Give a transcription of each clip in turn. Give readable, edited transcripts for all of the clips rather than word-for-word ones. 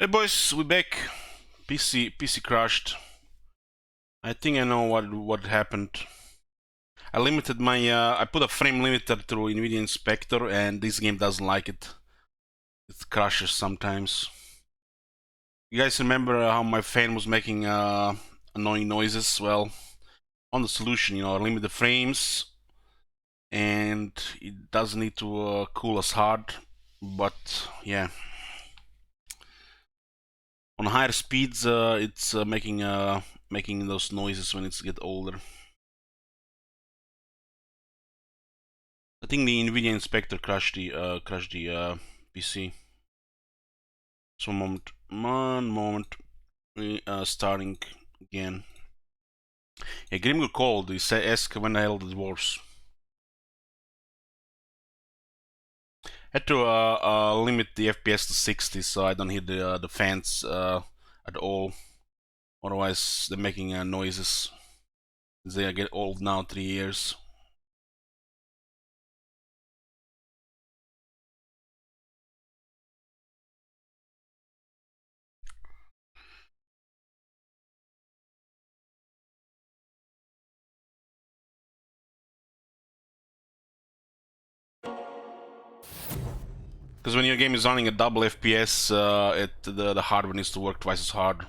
Hey boys, we back. PC crashed. I think I know what happened. I limited my I put a frame limiter through NVIDIA Inspector, and this game doesn't like it. It crashes sometimes. You guys remember how my fan was making annoying noises? Well, on the solution, I limit the frames, and it doesn't need to cool as hard. But yeah, on higher speeds, it's making those noises when it's get older. I think the NVIDIA Inspector crashed the PC. So one moment, we starting again. Yeah, Grimgul called. He said, "Ask when the hell the dwarves." Had to limit the FPS to 60, so I don't hear the fans at all. Otherwise, they're making noises. They get old now, 3 years. Because when your game is running at double FPS, the hardware needs to work twice as hard.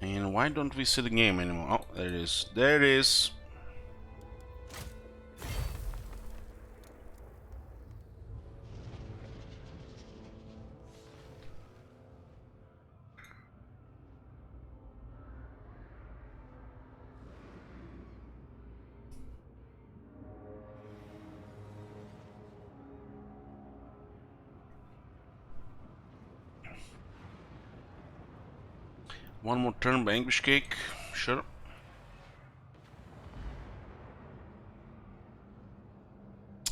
And why don't we see the game anymore? Oh, there it is. There it is. One more turn by English Cake. Sure.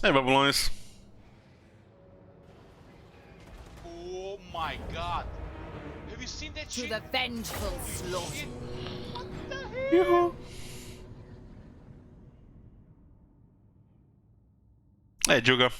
Hey, Babylonians. Oh my god! Have you seen that shit? To the vengeful slaughter. What the hell? Yoo-hoo. Hey, Juga.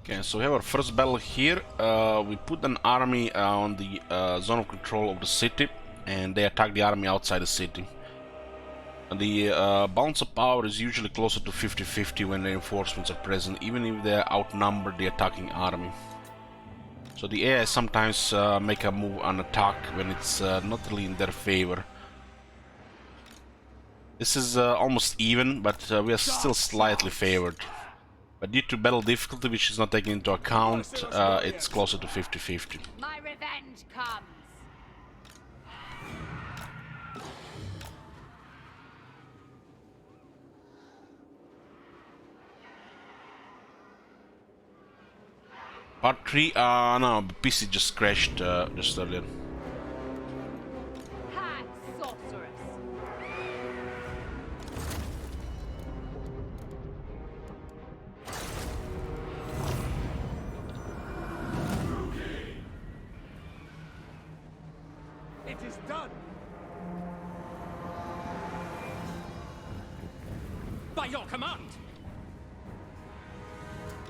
Okay, so we have our first battle here. We put an army on the zone of control of the city, and they attack the army outside the city. The balance of power is usually closer to 50-50 when reinforcements are present, even if they outnumber the attacking army. So the AI sometimes make a move on attack when it's not really in their favor. This is almost even, but we are still slightly favored. But due to battle difficulty, which is not taken into account, it's closer to 50-50. My revenge comes. Part 3, no, PC just crashed just earlier. Hag sorceress. It is done! By your command!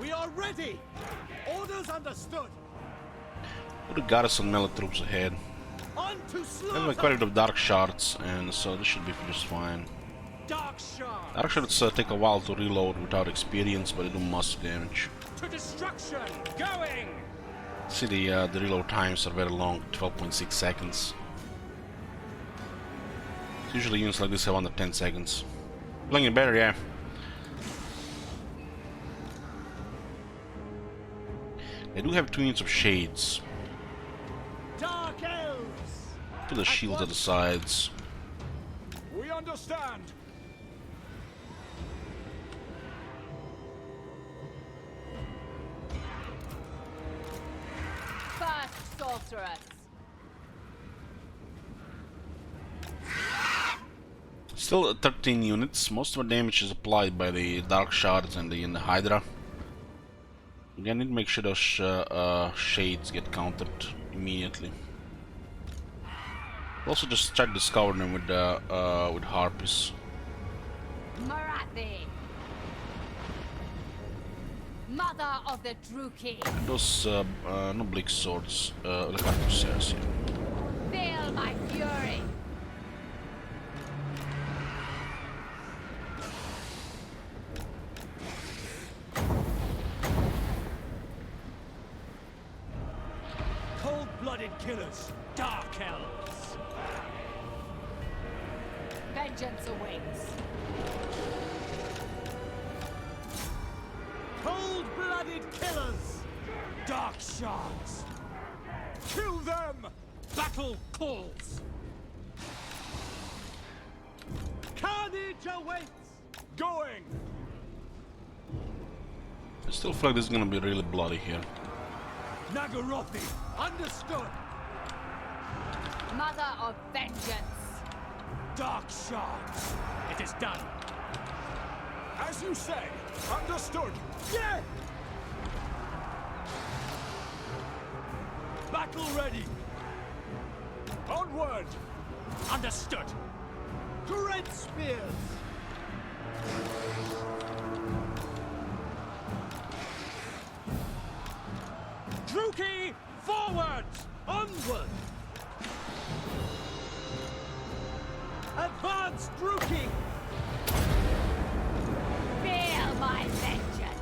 We are ready! Orders understood! Put the garrison melee troops ahead. On to I have quite a bit of dark shards, and so this should be just fine. Dark Shard! Dark shards take a while to reload without experience, but they do massive damage. To destruction! Going! See, the reload times are very long, 12.6 seconds. Usually units like this have under 10 seconds. Playing it better, yeah. They do have 2 units of shades. Dark Elves! Put the shields at the sides. We understand! First sorceress. Still 13 units. Most of the damage is applied by the dark shards and the Hydra. I need to make sure those shades get counted immediately. Also, just try to discover them with harpies. Marathi. Mother of the Druki. And those no bleak swords, like arquebusiers. Feel my fury. Cold-blooded killers, dark elves. Vengeance awaits. Cold-blooded killers, dark shards. Kill them! Battle calls. Carnage awaits. Going. I still feel like this is gonna be really bloody here. Nagarothi, understood. Mother of vengeance. Dark shards. It is done. As you say, understood. Yeah! Battle ready. Onward. Understood. Great spears. Druki, forward! Onward! Advance, Druki! Feel my vengeance.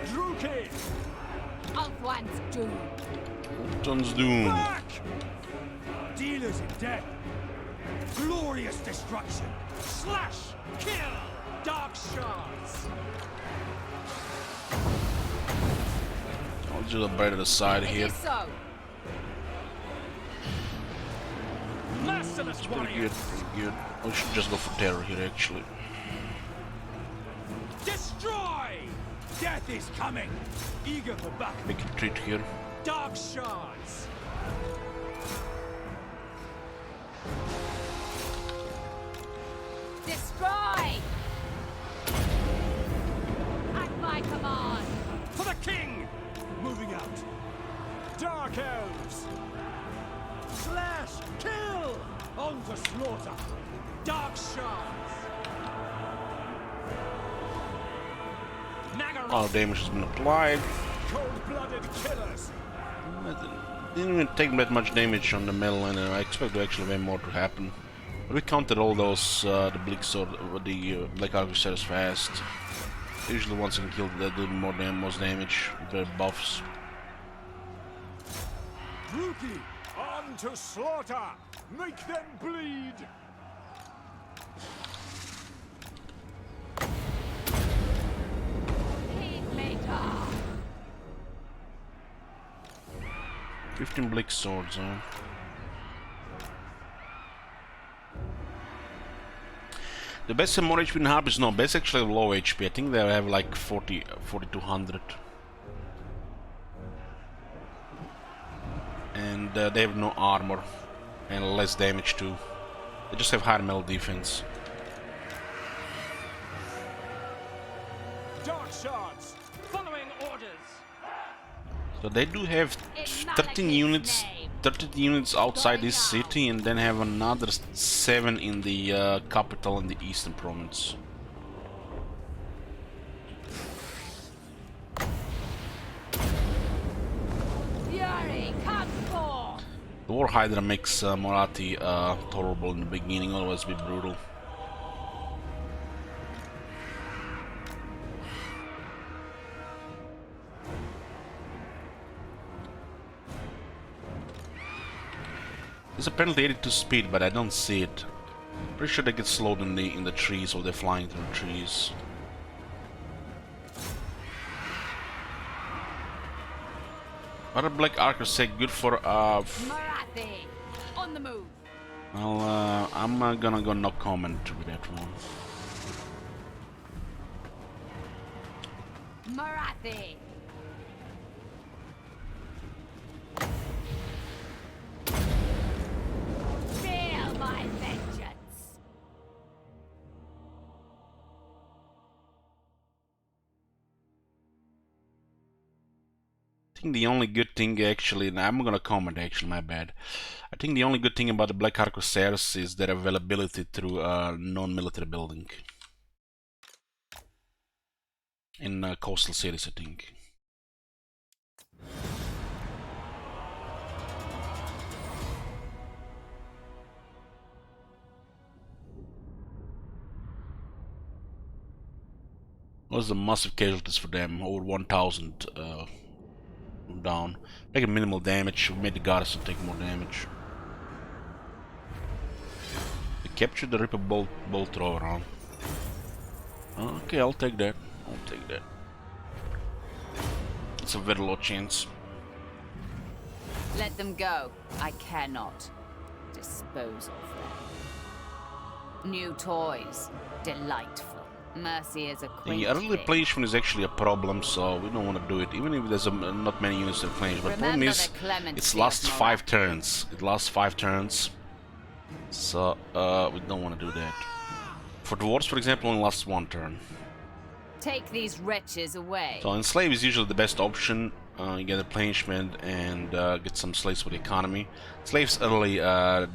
Druki! Ulthuan's doom. John's Doom. Back! Dealers in death. Glorious destruction. Slash! Kill! Dark shards. I'll do the bite of the side It here. is so. Merciless Pretty warrior. good, pretty good. We should just go for terror here, actually. Destroy! Death is coming. Eager for battle. Make a retreat here. Dark shards. Destroy! At my command. For the king! Moving out. Dark elves. Slash! Kill! On to slaughter. Dark shards. A Nagaroth. lot of damage has been applied. Cold-blooded killers. Didn't even take that much damage on the metal, and I expect to actually way more to happen. But we counted all those, the bleak sword, the black arquebusiers fast. Usually once I can kill, they do most damage with their buffs. Druki, on to slaughter! Make them bleed! Kingmaker. 15 bleak swords, huh? The best have more HP than Harpies? No, best actually have low HP. I think they have like 4200. And they have no armor and less damage too. They just have higher metal defense. Dark shards! Following orders! So they do have In 13 Malekith's units, name. 13 units outside Going this now. city, and then have another 7 in the capital in the eastern province. Fury, come forth. The War Hydra makes Marathi tolerable in the beginning, otherwise it'd be brutal. There's apparently 82 speed, but I don't see it. Pretty sure they get slowed in the trees, or they're flying through the trees. What a black archer say good for Marathi. On the move. well, I'm gonna go no comment with that one. Marathi. Feel my vengeance. think the only good thing actually, and I'm gonna comment actually, my bad. I think the only good thing about the Blackheart Corsairs is their availability through non-military building. In coastal cities, I think. Was the massive casualties for them, over 1,000 down. Taking minimal damage, we made the garrison take more damage. They captured the Ripper bolt thrower, huh? Okay, I'll take that. I'll take that. It's a very low chance. Let them go. I cannot dispose of them. New toys. Delightful. Mercy is a quaint The early thing. replenishment is actually a problem, so we don't want to do it, even if there's not many units to replenish. But the problem Remember is, the clemency it of lasts Morat. 5 turns. It lasts 5 turns. So, we don't want to do that. For dwarves, for example, it only lasts 1 turn. Take these wretches away. So enslave is usually the best option. You get replenishment and get some slaves for the economy. Slaves early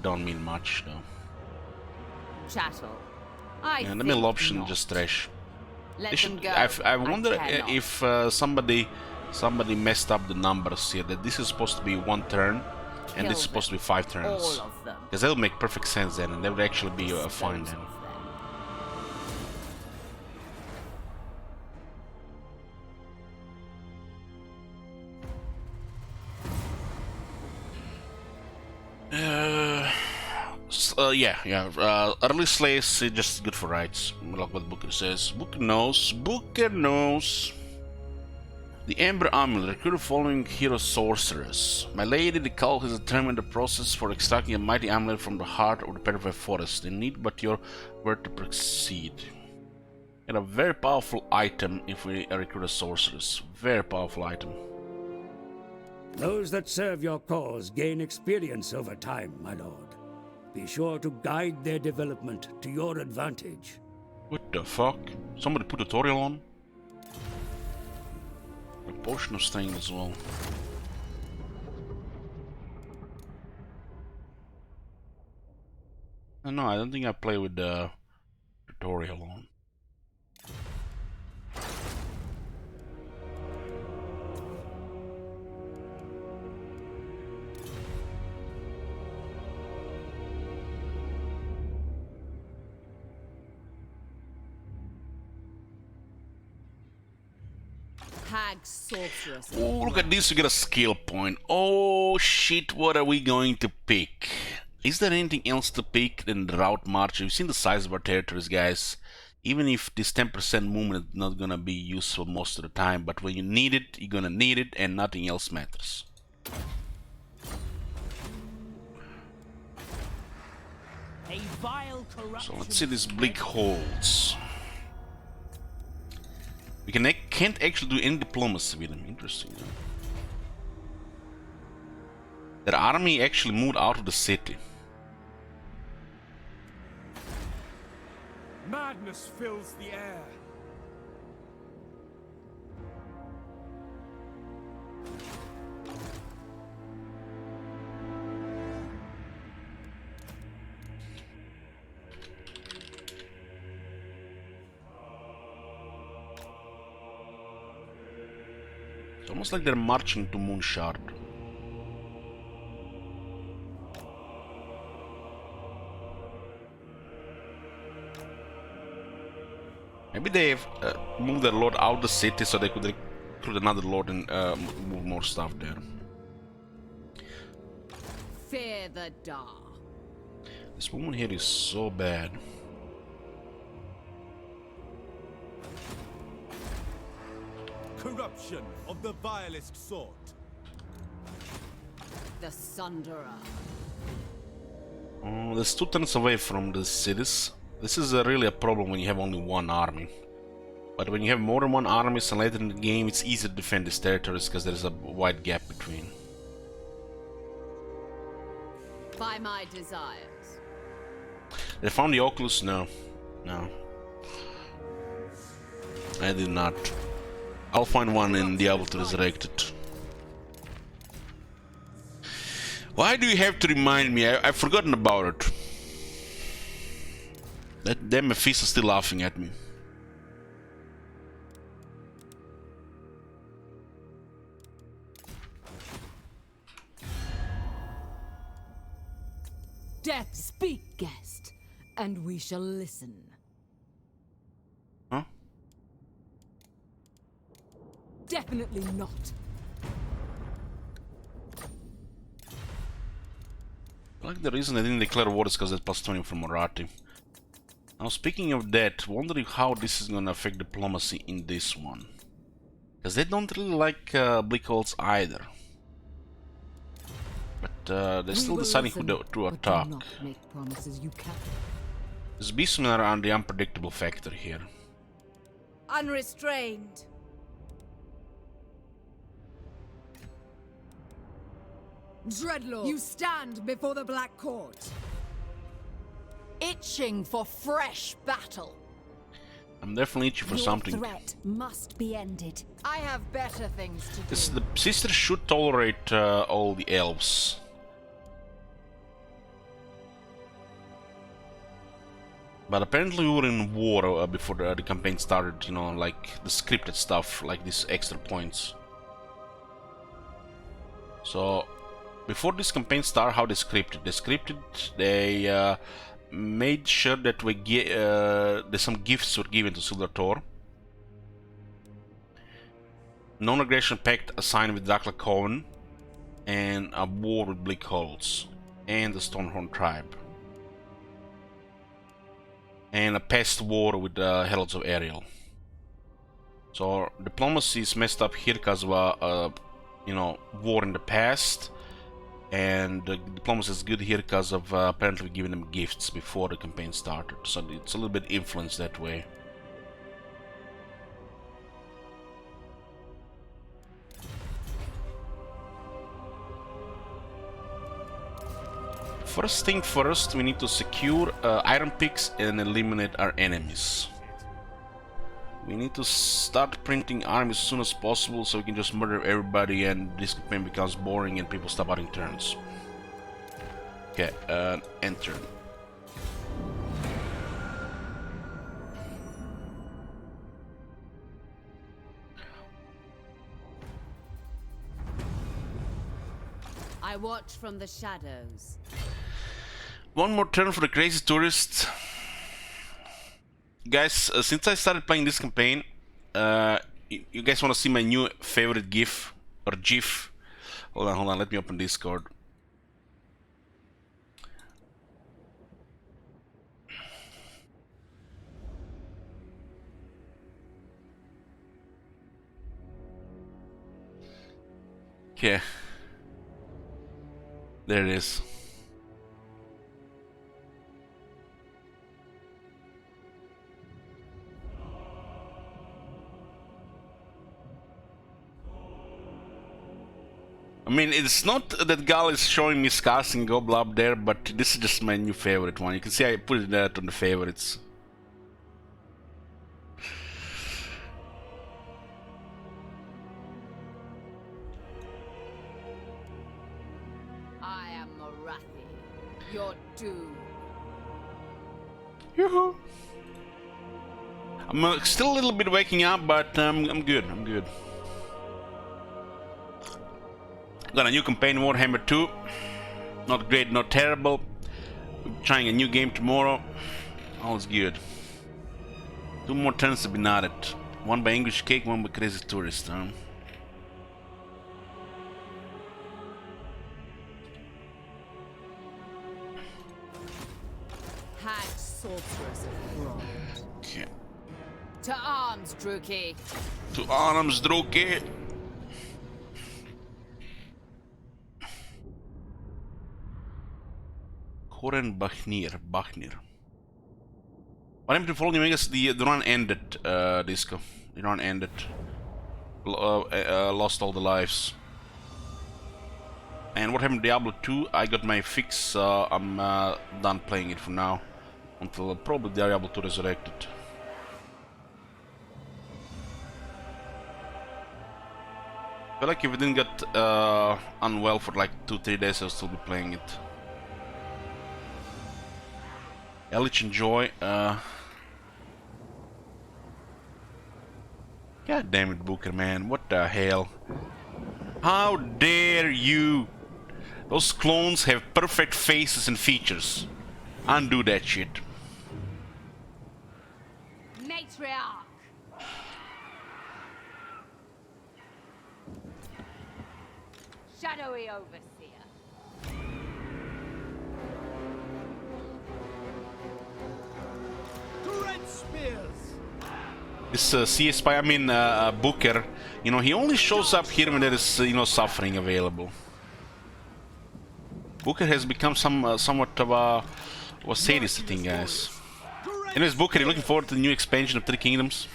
don't mean much though. Chattel. And the middle option just trash. Let They them should, go. I wonder cannot. if somebody messed up the numbers here. That this is supposed to be 1 turn, and Kill this is supposed to be 5 turns. All of them. Because that would make perfect sense then, and that would actually be fine Dispose then. of them. Early slaves is just good for rights. Like what Booker says. Booker knows. Booker knows. The Ember Amulet, recruited following hero sorcerers. My lady, the cult has determined the process for extracting a mighty amulet from the heart of the petrified forest. They need but your word to proceed. And a very powerful item if we recruit a sorceress. Very powerful item. Those that serve your cause gain experience over time, my lord. Be sure to guide their development to your advantage. What the fuck? Somebody put tutorial on? A potion of strength as well. No, I don't think I play with the tutorial on. Hag sorceress. Oh, look at this, you get a skill point. Oh shit, what are we going to pick? Is there anything else to pick than the route march? You've seen the size of our territories, guys. Even if this 10% movement is not gonna be useful most of the time, but when you need it, you're gonna need it and nothing else matters. A vile So corruption. let's see these bleak holds. We can't actually do any diplomacy with them. Interesting. Huh? Their army actually moved out of the city. Madness fills the air. It's almost like they're marching to Moonshard. Maybe they've moved their lord out of the city so they could recruit another lord and move more stuff there. Fear the dark. This woman here is so bad. Corruption of the vilest sort. The Sunderer. Oh, there's 2 turns away from the cities. This is really a problem when you have only 1 army. But when you have more than 1 army and later in the game, it's easier to defend these territories because there's a wide gap between. By my desires. They found the Oculus? No. No. I did not. I'll find one in Diablo to resurrect it. Why do you have to remind me? I've forgotten about it. That damn Mephisto's still laughing at me. Death, speak, guest, and we shall listen. Huh? Definitely not. Like the reason I didn't declare war is because that's plus 20 from Moratti. Now speaking of that, wondering how this is gonna affect diplomacy in this one. Because they don't really like Bleak Holds either. But they're still deciding who to attack. Do not make promises you can't. There's Beastmen are the unpredictable factor here. Unrestrained. Dreadlord, you stand before the Black Court. Itching for fresh battle. I'm definitely itching for something. Your threat must be ended. I have better things to do. The sisters should tolerate all the elves. But apparently we were in war before the campaign started, you know, like the scripted stuff, like these extra points. So, before this campaign started, how they scripted? They made sure that we get that some gifts were given to Silver Tor. Non-aggression pact assigned with Dakla Coven, and a war with Bleak Holds and the Stonehorn tribe, and a past war with the Heralds of Ariel. So diplomacy is messed up here because of you know, war in the past, and diplomacy is good here because of apparently giving them gifts before the campaign started. So it's a little bit influenced that way. First thing first, we need to secure iron picks and eliminate our enemies. We need to start printing armies as soon as possible so we can just murder everybody and this campaign becomes boring and people stop adding turns. Okay, enter. I watch from the shadows. One more turn for the crazy tourist. Guys, since I started playing this campaign, you guys want to see my new favorite GIF or GIF? Hold on, let me open Discord. Okay. There it is. I mean, it's not that Gal is showing me scars and Gobble up there, but this is just my new favorite one. You can see I put it on the favorites. I am Morathi, your doom. Yoo-hoo! I'm still a little bit waking up, but I'm good. I'm good. Got a new campaign, Warhammer 2. Not great, not terrible. I'm trying a new game tomorrow. All's good. 2 more turns to be knotted. One by English Cake, one by Crazy Tourist. Hag sorceress of Brawn. Okay. To arms, Druki. To arms, Druki. Koren Bachnir. What happened to Fallen New Vegas? The run ended, Disco. The run ended. Lost all the lives. And what happened to Diablo 2? I got my fix, I'm done playing it for now. Until probably Diablo 2 Resurrected. I feel like if I didn't get unwell for like 2-3 days, I'll still be playing it. Elich enjoy. God damn it, Booker, man! What the hell? How dare you? Those clones have perfect faces and features. Undo that shit. Matriarch. Shadowy Overseer. Great spears! This CSP, I mean Booker, you know, he only shows up here when there is, you know, suffering available. Booker has become somewhat of a sadist, I think, guys. Anyways, Booker, you looking forward to the new expansion of Three Kingdoms?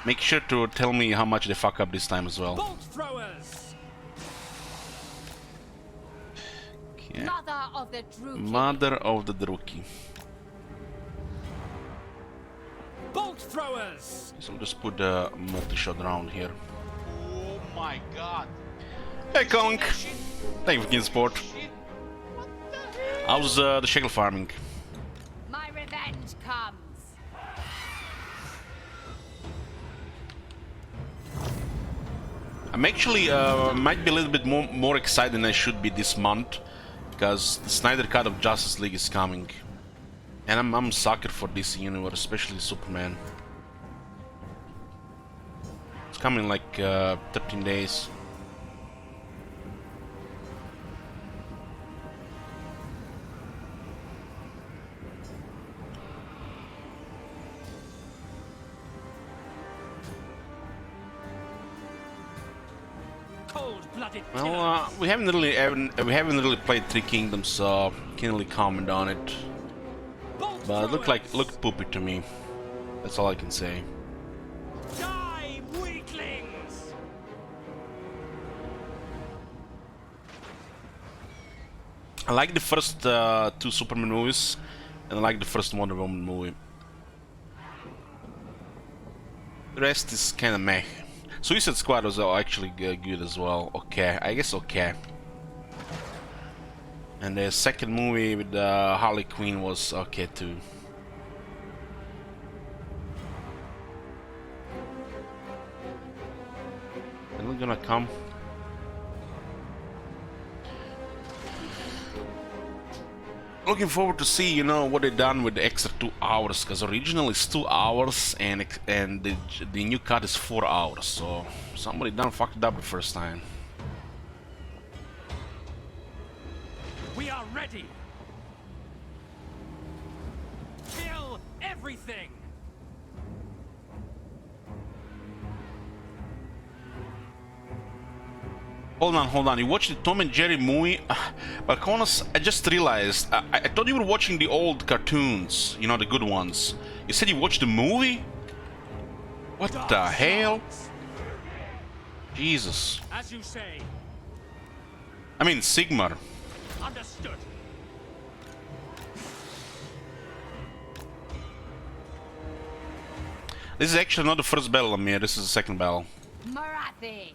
Make sure to tell me how much they fuck up this time as well. Bolt throwers. Okay. Mother of the Druki. Mother of the Druki. Bolt throwers. So I'll just put the multi-shot round here. Oh my god. Hey, Conk! That shit? Thank you for getting support. Shit. What the hell? How's the shekel farming? My revenge comes. I'm actually might be a little bit more excited than I should be this month, because the Snyder Cut of Justice League is coming, and I'm a sucker for DC Universe, especially Superman. It's coming in like 13 days. Cold-blooded Well, we haven't really played Three Kingdoms, so can't really comment on it. Bolt But it throwers. looked poopy to me. That's all I can say. Die, weaklings! I like the first two Superman movies, and I like the first Wonder Woman movie. The rest is kind of meh. Suicide Squad was actually good as well. Okay, I guess okay. And the second movie with Harley Quinn was okay too. They're not gonna come. Looking forward to see, you know, what they done with the extra 2 hours, because originally it's 2 hours and the new cut is 4 hours, so somebody done fucked it up the first time. We are ready. Kill everything. Hold on, you watched the Tom and Jerry movie? But Conas, I just realized, I thought you were watching the old cartoons, you know, the good ones. You said you watched the movie? What the hell? Jesus. As you say. I mean, Sigmar. Understood. This is actually not the first battle, Amir, this is the second battle. Marathi.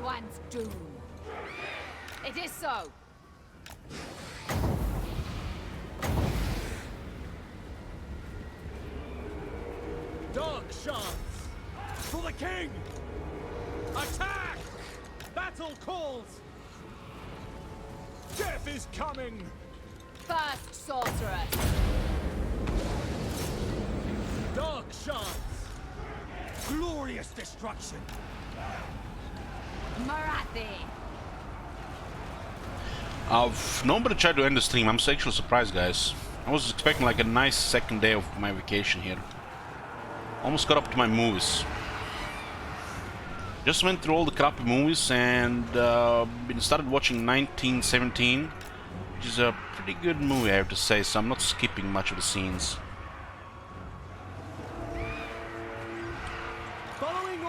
One's doom. It is so. Dark shots! For the king! Attack! Battle calls! Death is coming! First sorceress. Dark shots! Glorious destruction! Marathi. Nobody tried to end the stream. I'm actually surprised, guys. I was expecting like a nice second day of my vacation here. Almost got up to my movies. Just went through all the crappy movies and started watching 1917, which is a pretty good movie, I have to say, so I'm not skipping much of the scenes.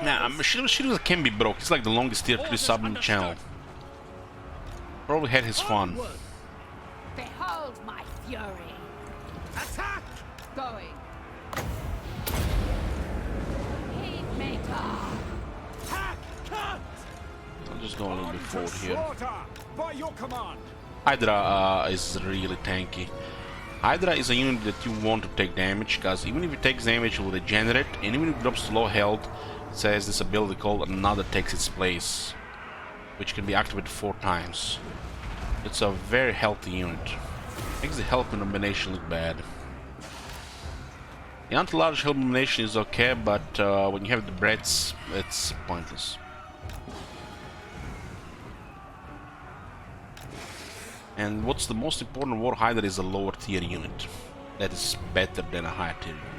Nah, Shield can be broke. It's like the longest tier 3 sub in the channel. Probably had his fun. Behold my fury. Attack! Going. Hack! Cut! I'll just go a little On bit to forward here. slaughter! By your command! Hydra is really tanky. Hydra is a unit that you want to take damage, because even if it takes damage, it will regenerate, and even if it drops to low health, it says this ability called Another takes its place, which can be activated 4 times. It's a very healthy unit. Makes the health combination look bad. The anti-large health combination is okay, but when you have the breaths, it's pointless. And what's the most important, War Hydra is a lower tier unit. That is better than a higher tier unit.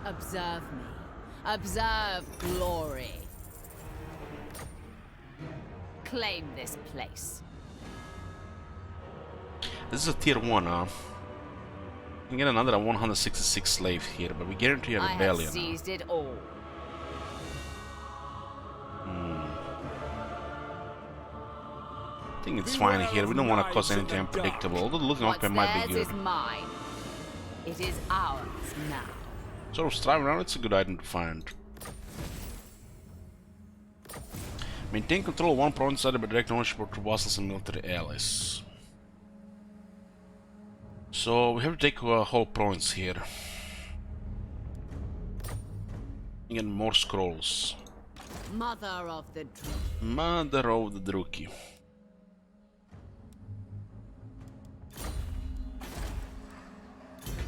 Observe me. Observe glory. Claim this place. This is a tier 1, You can get another 166 slave here, but we guarantee a I have rebellion. seized it all. I think it's fine here. We don't want to cause anything unpredictable. Although the looting What's open might be theirs good. is mine. It is ours now. Sort of strive around, it's a good item to find. Maintain control of one province under direct ownership of true vassals and military allies. So we have to take a whole province here. And more scrolls. Mother of the Mother of the Druki.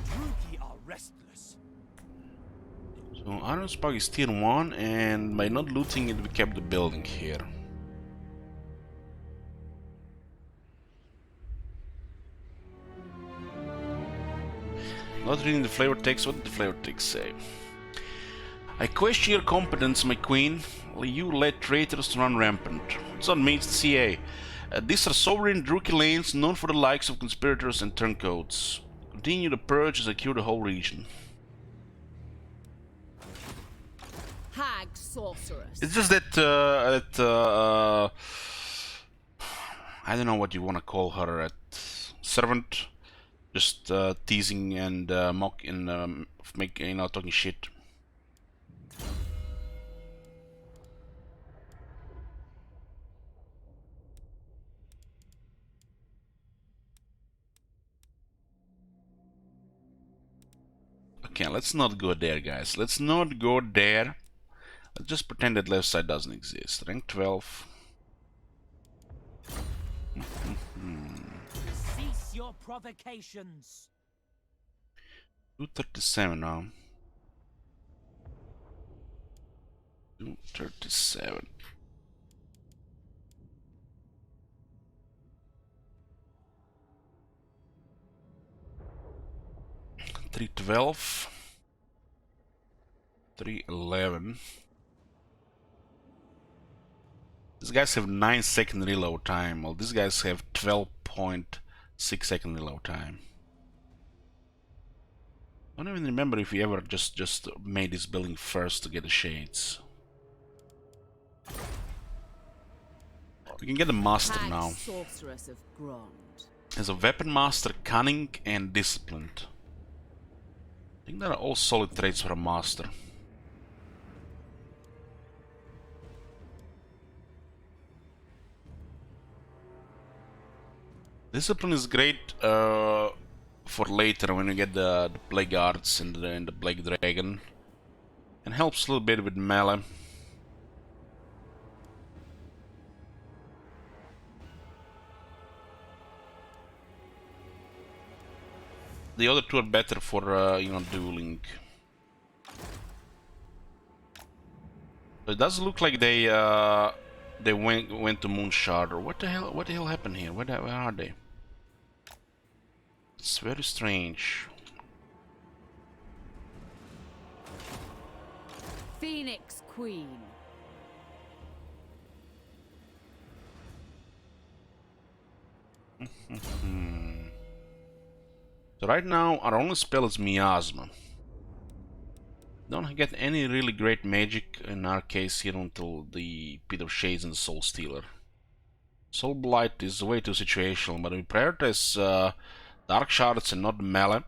Druki are restless. So Iron Spark is tier 1, and by not looting it we kept the building here. Not reading the flavor text. What did the flavor text say? I question your competence, my queen. You let traitors run rampant. What's that means, CA? These are sovereign Druki lanes known for the likes of conspirators and turncoats. Continue the purge and secure the whole region. hag sorceress. It's just that, I don't know what you want to call her, servant, just teasing and mock and talking shit. Okay, let's not go there, guys. Let's not go there. Let's just pretend that left side doesn't exist. Rank 12. Cease your provocations. 237 now. 237. $312. $311. These guys have 9-second reload time, while these guys have 12.6-second reload time. I don't even remember if we ever just made this building first to get the shades. We can get a master Hag now. sorceress of Grond. As a weapon master, cunning and disciplined. I think that are all solid traits for a master. Discipline is great for later when you get the Plague Arts and the Plague Dragon. And helps a little bit with melee. The other two are better for dueling. So it does look like they went to Moonshard. Or what the hell happened here? Where are they? It's very strange. Phoenix Queen. So right now, our only spell is Miasma. Don't get any really great magic in our case here until the Pit of Shades and the Soul Stealer. Soul Blight is way too situational, but we prioritize Dark Shards and not melee.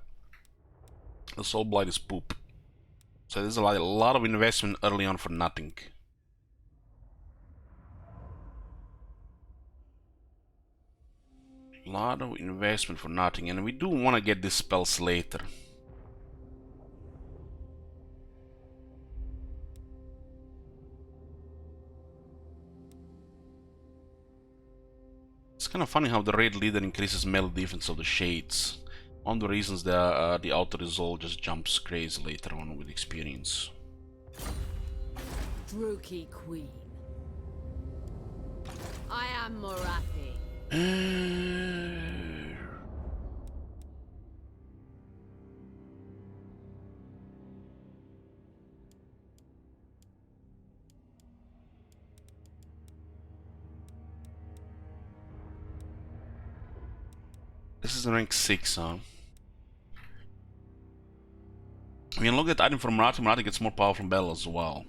The Soul Blight is poop. So there's a lot of investment early on for nothing. A lot of investment for nothing, and we do want to get these spells later. It's kind of funny how the raid leader increases melee defense of the Shades. One of the reasons the auto resolve just jumps crazy later on with experience. Druki Queen. I am Morathi. This is rank 6, huh? We can look at item from Morathi. Morathi gets more powerful in battle as well.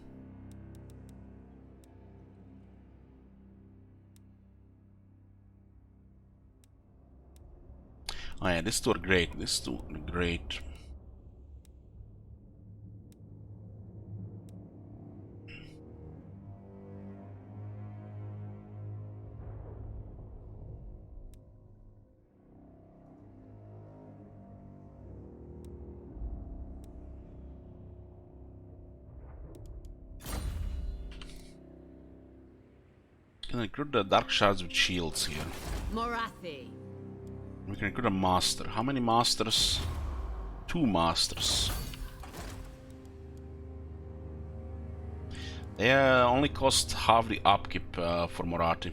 Oh yeah, these two are great. These two are great. Can recruit the Dark Shards with shields here. Morathi. We can recruit a master. How many masters? 2 masters. They only cost half the upkeep for Morathi.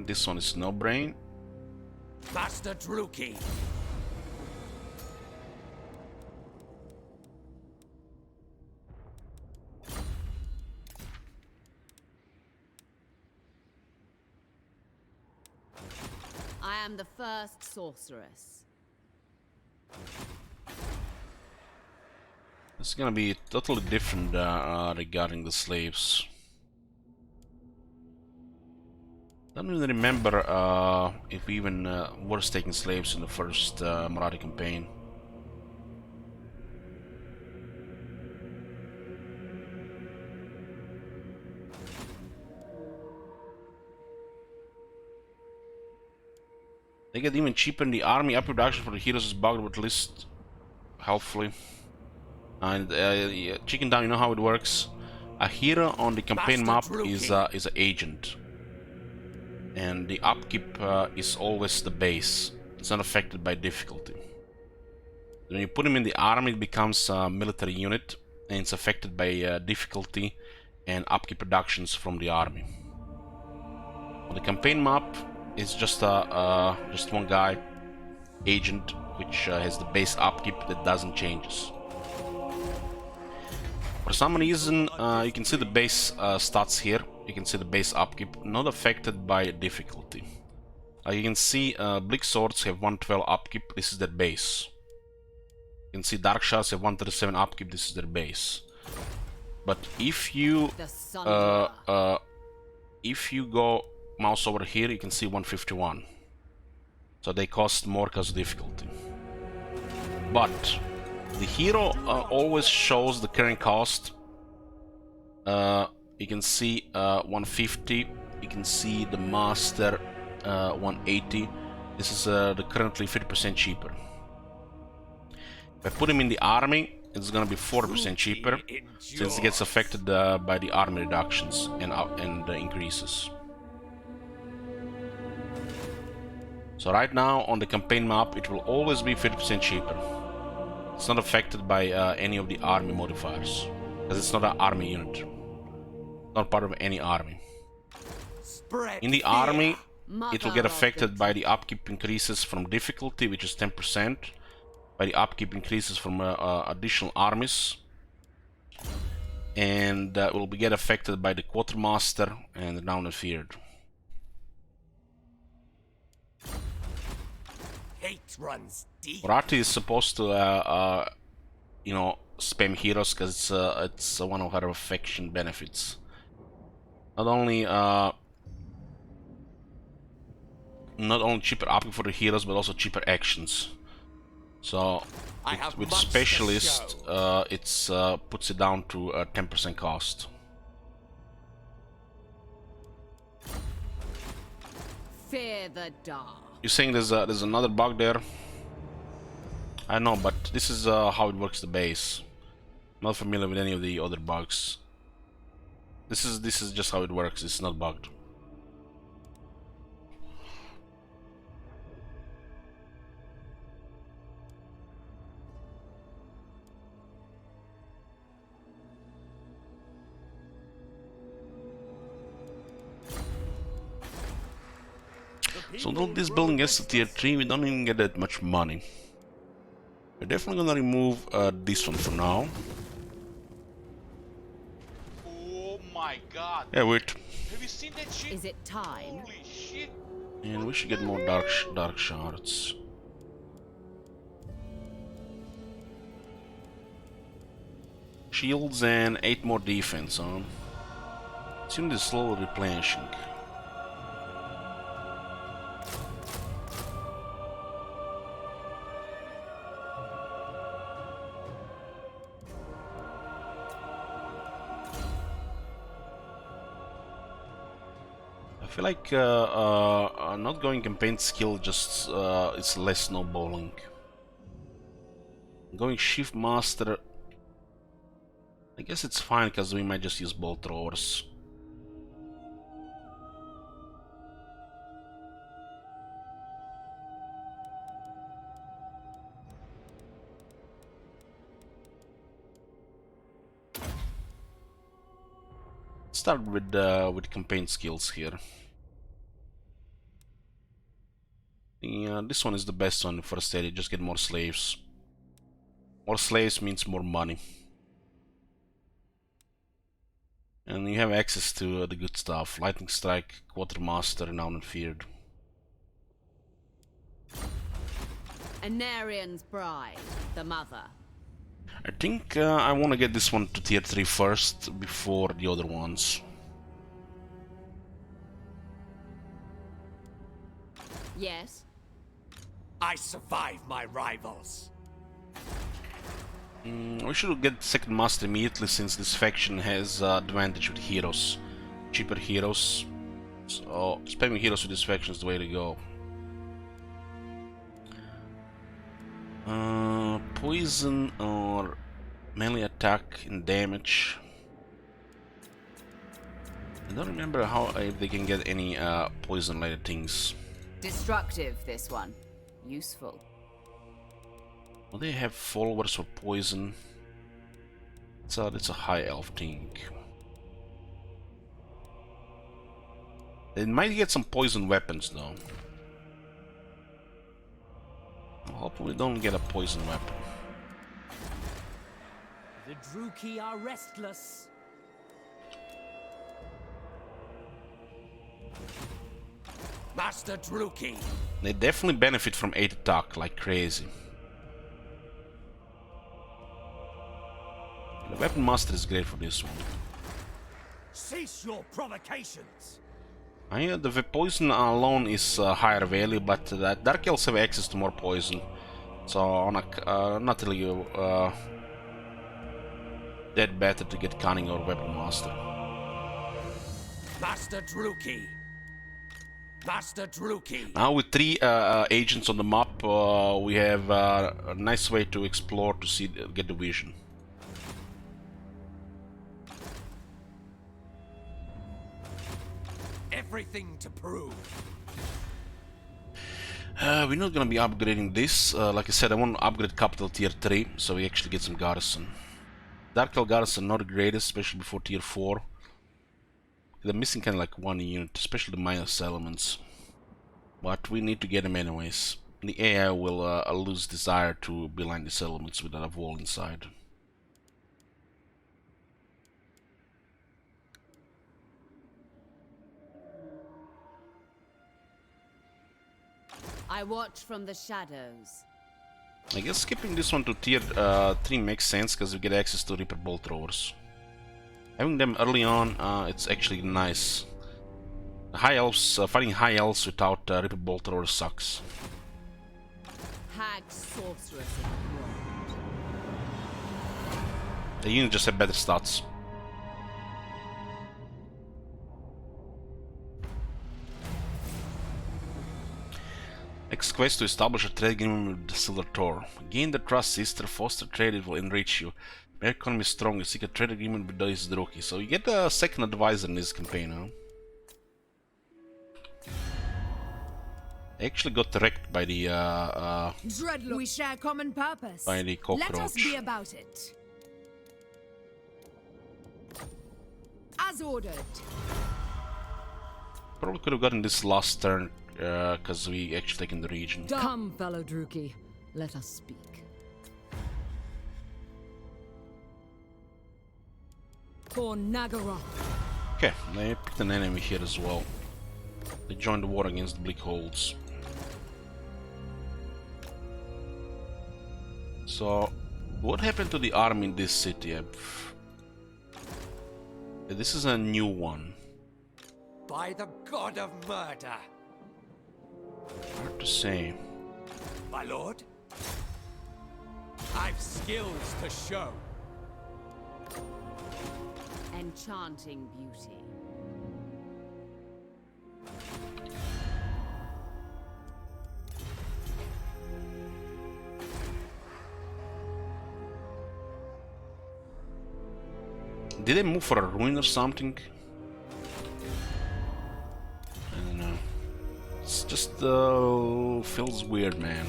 This one is no brain. Master Druki. I am the first sorceress. It's gonna be totally different regarding the slaves. Don't even remember if we even were taking slaves in the first Morathi campaign. They get even cheaper in the army. Up production for the heroes is bugged with list, helpfully. And Chicken Down, you know how it works. A hero on the campaign map is an agent, and the upkeep is always the base. It's not affected by difficulty. When you put him in the army, it becomes a military unit, and it's affected by difficulty and upkeep reductions from the army. On the campaign map, it's just one guy, agent, which has the base upkeep that doesn't changes. For some reason, you can see the base stats here. You can see the base upkeep, not affected by difficulty. You can see Bleak Swords have 112 upkeep. This is their base. You can see Dark Shards have 137 upkeep. This is their base. But if you go mouse over here, you can see 151. So they cost more because of difficulty. But the hero always shows the current cost. You can see 150. You can see the master 180. This is the currently 50% cheaper. If I put him in the army, it's gonna be 40% cheaper, since it gets affected by the army reductions and increases. So right now on the campaign map, it will always be 50% cheaper. It's not affected by any of the army modifiers, because it's not an army unit. Not part of any army. In the army, it will get affected by the upkeep increases from difficulty, which is 10%, by the upkeep increases from additional armies, and will get affected by the Quartermaster and the Renowned and Feared. Hate runs deep. Rati is supposed to, you know, spam heroes because it's one of her affection benefits. Not only cheaper upping for the heroes, but also cheaper actions. So with Specialist, it's puts it down to a 10% cost. Fear the dark. You're saying there's another bug there? I know, but this is how it works the base. Not familiar with any of the other bugs. This is just how it works. It's not bugged. So until this building gets to tier 3, we don't even get that much money. We're definitely gonna remove this one for now. Oh my god. Yeah, wait. Have you seen that shit? Is it time? Holy shit. And we should get more dark shards. Shields and 8 more defense, huh? This unit is slowly replenishing. I feel like not going campaign skill just it's less snowballing. Going Shift Master, I guess it's fine because we might just use bolt throwers. Start with campaign skills here. Yeah, this one is the best one for steady. Just get more slaves. More slaves means more money. And you have access to the good stuff. Lightning Strike, Quartermaster, Renowned and Feared. Anarian's bride, the mother. I think I want to get this one to tier 3 first, before the other ones. Yes. I survive my rivals. We should get second master immediately, since this faction has advantage with heroes. Cheaper heroes. So spamming heroes with this faction is the way to go. Poison or melee attack and damage. I don't remember how if they can get any poison related things. Destructive, this one. Useful. Well, they have followers for poison. So that's a high elf thing. They might get some poison weapons though. Hopefully don't get a poison weapon. The Druki are restless. Master Druki. They definitely benefit from 8 attack like crazy. The Weapon Master is great for this one. Cease your provocations. The poison alone is higher value, but Dark Elves have access to more poison. So on a, not really that better to get Cunning or Weapon Master. Master Druki. Master Druki. Now with 3 agents on the map, we have a nice way to explore to see get the vision. Everything to prove. We're not gonna be upgrading this. Like I said, I want to upgrade Capital tier 3, so we actually get some garrison. Dark Elf garrison not the greatest, especially before tier 4. They're missing kind of like 1 unit, especially the minus elements. But we need to get them anyways. The AI will lose desire to beeline these elements without a wall inside. I watch from the shadows. I guess skipping this one to tier 3 makes sense because we get access to Reaper Bolt Throwers. Having them early on, it's actually nice. High elves, fighting high elves without Reaper Bolt Throwers sucks. Hag sorceress in the world. The unit just have better stats. Next quest to establish a trade agreement with the Silver Tor. Gain the trust sister, foster trade, it will enrich you. Their economy is strong, you seek a trade agreement with those Druki. So you get a second advisor in this campaign, huh? I actually got wrecked by the Dreadlord, we share common purpose. by the cockroach. Let us be about it. As ordered. Probably could have gotten this last turn because we actually taken the region. Come, fellow Druki, let us speak. For Nagaroth. Okay, they picked an enemy here as well. They joined the war against the Bleak Holds. So, what happened to the army in this city? This is a new one. By the god of murder. Hard to say. My lord? I've skills to show. Enchanting beauty. Did they move for a ruin or something? I don't know. It's just feels weird, man.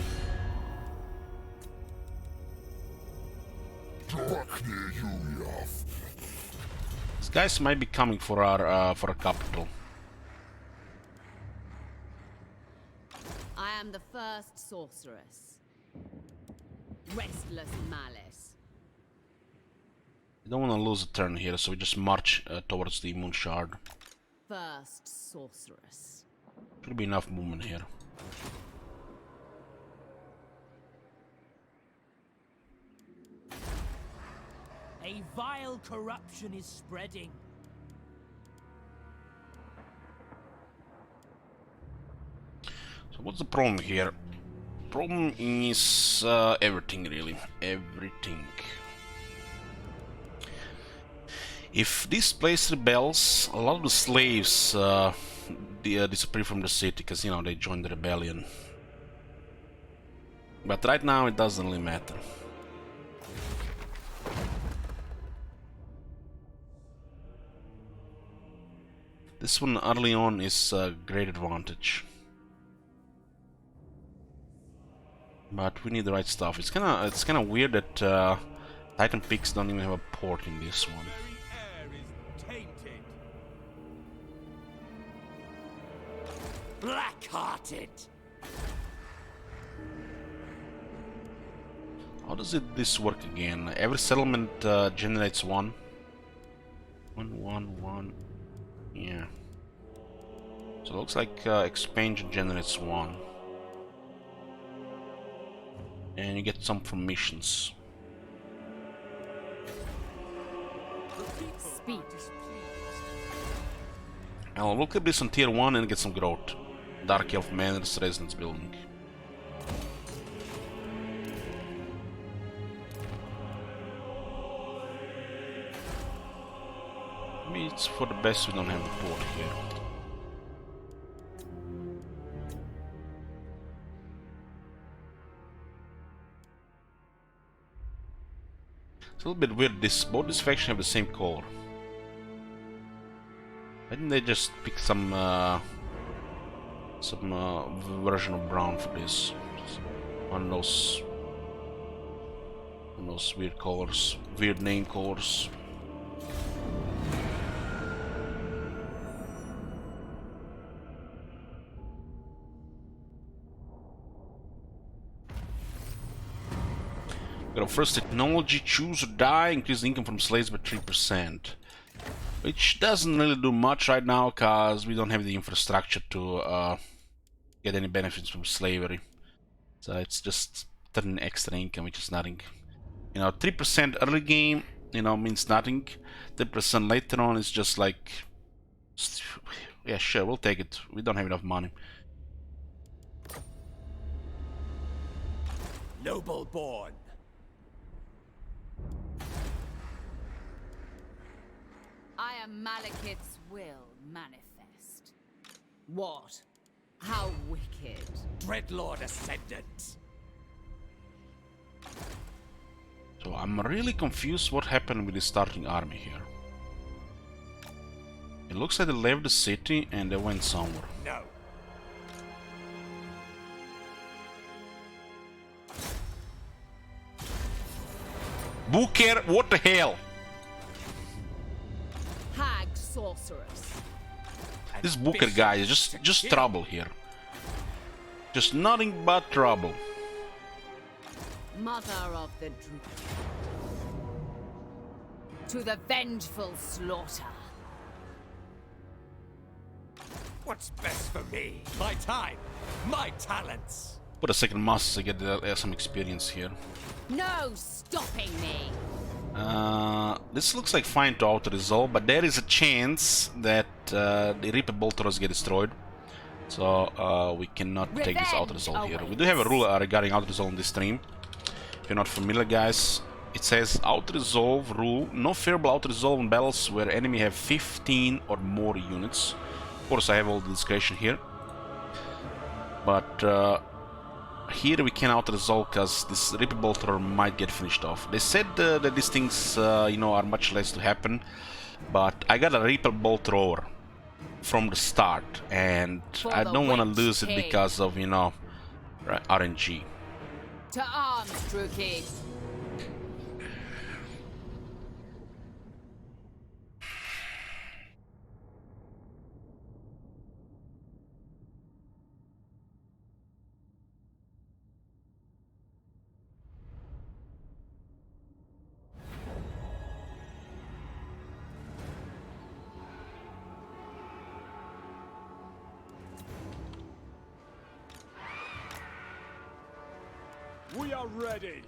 These guys might be coming for our capital. I am the first sorceress. Restless malice. We don't want to lose a turn here, so we just march towards the Moon Shard. First sorceress. Should be enough movement here. A vile corruption is spreading. So what's the problem here? Problem is everything, really. Everything. If this place rebels, a lot of the slaves disappear from the city because, you know, they joined the rebellion. But right now it doesn't really matter. This one early on is a great advantage. But we need the right stuff. It's kinda weird that Titan Peaks don't even have a port in this one. Black-hearted. How does this work again? Every settlement generates one. One. Yeah. So it looks like expansion generates one. And you get some from missions. Speak. And we'll keep this on tier 1 and get some growth. Dark Elf Manners Resonance Building. Maybe it's for the best we don't have the port here. It's a little bit weird. Both these factions have the same color. Why didn't they just pick some version of brown for this? One of those weird colors, weird name colors. Got our first technology, choose or die, increase income from slaves by 3%. Which doesn't really do much right now, cause we don't have the infrastructure to get any benefits from slavery. So it's just 10 extra income, which is nothing. You know, 3% early game, you know, means nothing. 3% later on is just like, yeah, sure, we'll take it. We don't have enough money. Noble born. I am Malekith's will manifest. What? How wicked. Dreadlord Ascendant. So I'm really confused what happened with the starting army here. It looks like they left the city and they went somewhere. No. Booker, what the hell? Hag sorceress. This Booker guy is just trouble here. Just nothing but trouble. Mother of the Druid. To the vengeful slaughter. What's best for me? My time, my talents. Put a second master to get some experience here. No stopping me. This looks like fine to auto-resolve, but there is a chance that the Reaper Bolters get destroyed. So we cannot take this auto-resolve here. We do have a rule regarding auto-resolve in this stream. If you're not familiar, guys, it says auto-resolve rule: no favorable auto-resolve in battles where enemy have 15 or more units. Of course, I have all the discretion here, but here we can auto-resolve because this Reaper Bolter might get finished off. They said that these things, you know, are much less to happen, but I got a Reaper Bolter over from the start, and I don't want to lose it because of, you know, RNG. To arms, Druki. We are ready.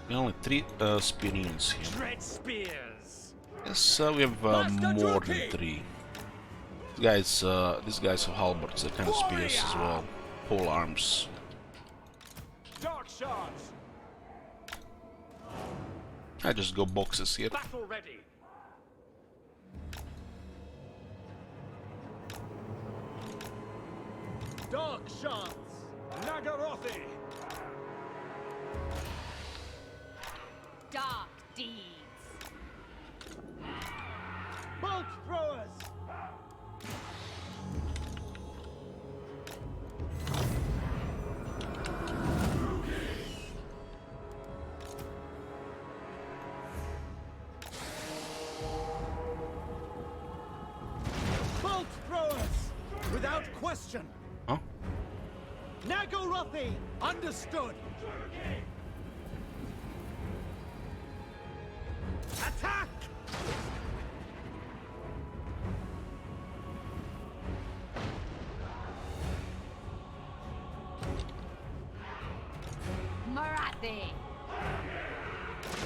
Only 3 spear units here. Dread spears. Yes, we have more than 3. These guys have halberds, that kind of spears as well. Pole arms. Dark shards. I just go boxes here. Battle ready. Dark shards. Nagarothi. Dark deeds. Bolt throwers. Bolt throwers. Without question. Huh? Nagarothi. Understood. Attack! Marathi.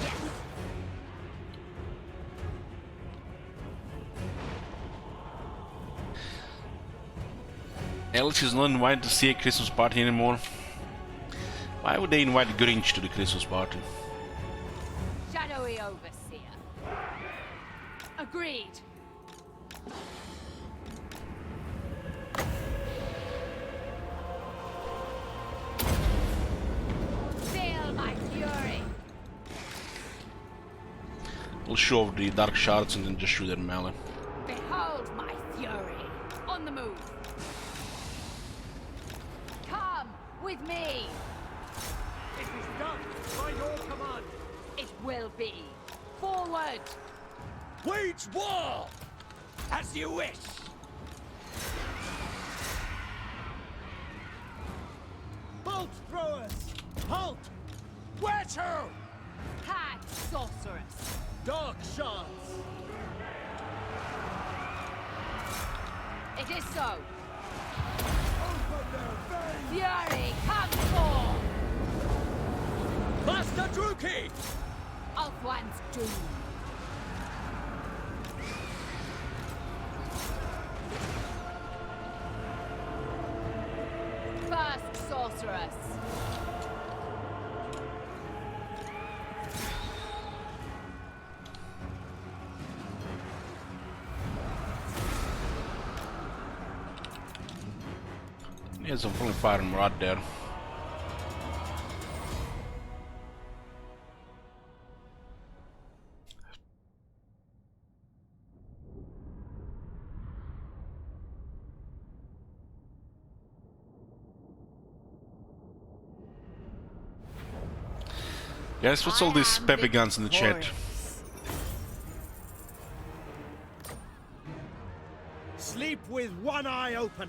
Yes. Alice is not invited to see a Christmas party anymore. Why would they invite Grinch to the Christmas party? Shadowy Overseer. Agreed. Feel my fury. We'll show off the dark shards and then just shoot their melee. Behold my fury. On the move. Come with me. It is done by your command. It will be. Forward. Wage war! As you wish! Bolt throwers. Halt. Where to? Hag sorceress. Dark shards. It is so. Fury, come forth! Master Druki! Ulthuan's doom. First sorceress. There's some friendly fire and Murad there. Guys, what's all these peppy guns in the chat? Sleep with one eye open.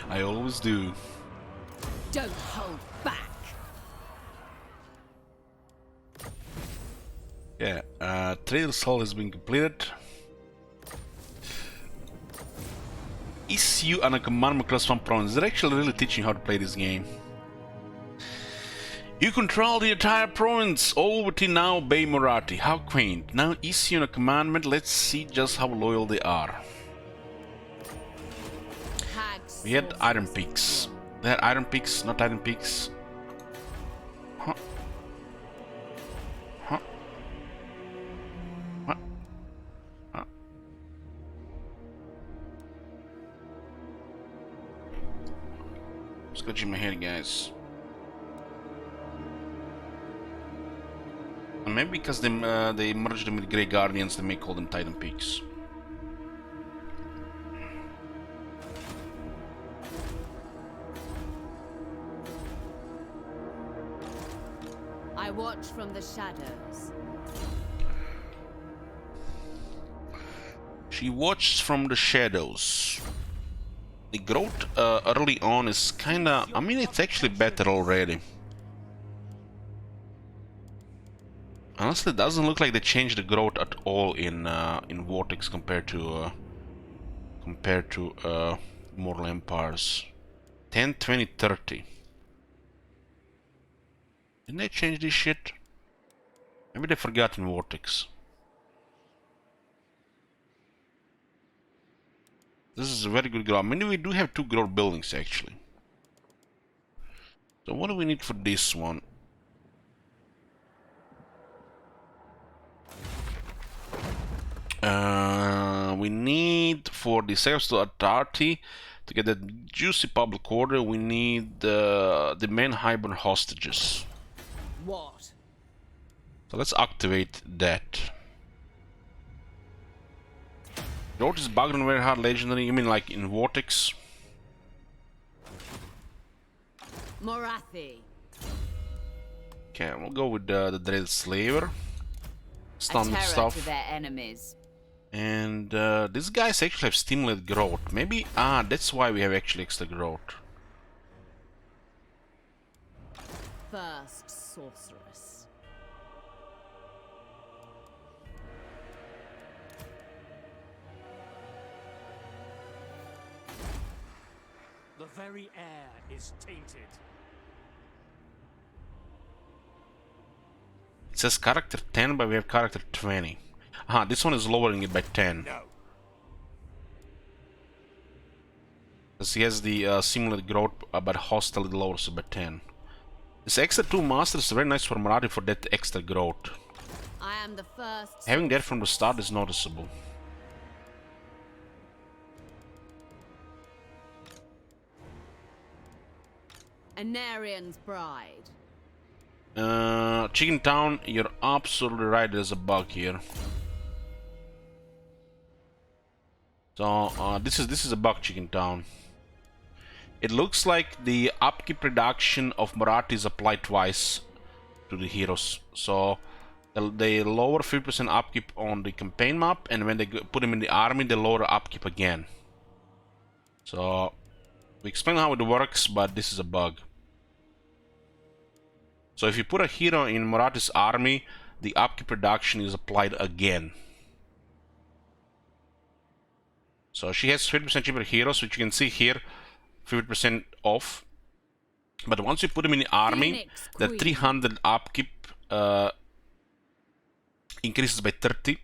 I always do. Don't hold back. Yeah, Trader's Hall has been completed. Issue and a commandment class 1 province. They're actually really teaching how to play this game. You control the entire province, all within now Bay Moratti. How quaint. Now issue a commandment, let's see just how loyal they are. We had Iron Peaks. They had Iron Peaks, not Iron Peaks. Huh. Huh. Huh. Huh. Scratching my head, guys. And maybe because they merged them with Grey Guardians, they may call them Titan Peaks. I watch from the shadows. She watches from the shadows. The growth early on is kinda... I mean, it's actually better already. Honestly, it doesn't look like they changed the growth at all in Vortex compared to Mortal Empires. 10, 20, 30. Didn't they change this shit? Maybe they forgot in Vortex. This is a very good growth. I mean, we do have 2 growth buildings actually. So what do we need for this one? We need for the Secretary to Authority to get the juicy public order. We need the main hybrid hostages. What? So let's activate that. Growth is bugged and very hard legendary. You mean like in Vortex? Morathi. Okay, we'll go with the Dread Slaver. Stun A terror stuff. to their enemies. And these guys actually have stimulated growth. Maybe, that's why we have actually extra growth. First sorceress. The very air is tainted. It says character 10, but we have character 20. This one is lowering it by 10. No. Because he has the simulated growth, but hostile it lowers it by 10. This extra 2 masters is very nice for Morathi for that extra growth. I am the first. Having that from the start is noticeable. Anarian's bride. Chicken Town, you're absolutely right, there's a bug here. So this is a bug, Chicken Town. It looks like the upkeep reduction of Morathi is applied twice to the heroes. So they lower 50% upkeep on the campaign map, and when they put them in the army, they lower upkeep again. So we explain how it works, but this is a bug. So if you put a hero in Morathi's army, the upkeep reduction is applied again. So she has 50% cheaper heroes, which you can see here, 50% off. But once you put them in the army, the 300 upkeep increases by 30.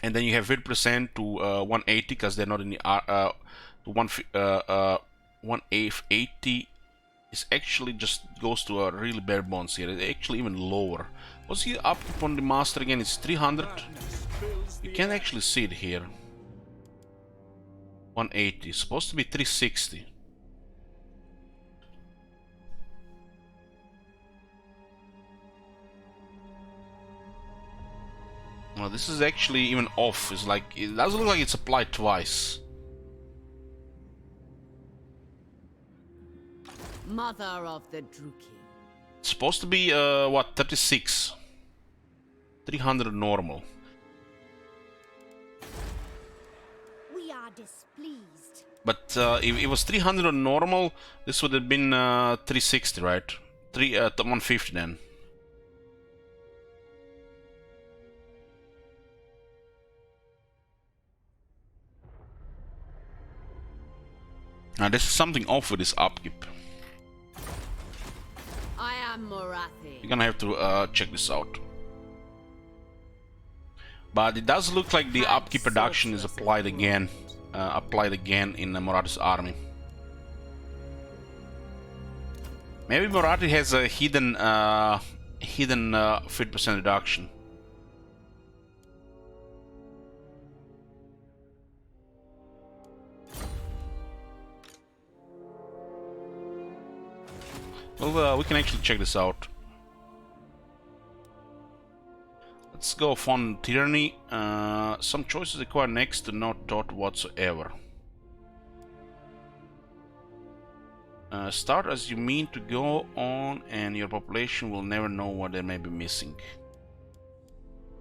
And then you have 50% to 180 because they're not in the 180 is actually just goes to a really bare bones here. It's actually even lower. What's the upkeep on the master again? It's 300. You can actually see it here. 180. It's supposed to be 360. Well, this is actually even off. It's like, it doesn't look like it's applied twice. Mother of the Druki. It's supposed to be what, 36. 300 normal. We are displeased. But if it was 300 on normal, this would have been 360, right? 150 then. Now this is something off with this upkeep. I am Morathi. You're gonna have to check this out. But it does look like the upkeep reduction is applied again in Morathi's army. Maybe Morathi has a hidden 50% reduction. Well, we can actually check this out. Let's go Fond Tyranny. Some choices require next to no thought whatsoever. Start as you mean to go on, and your population will never know what they may be missing.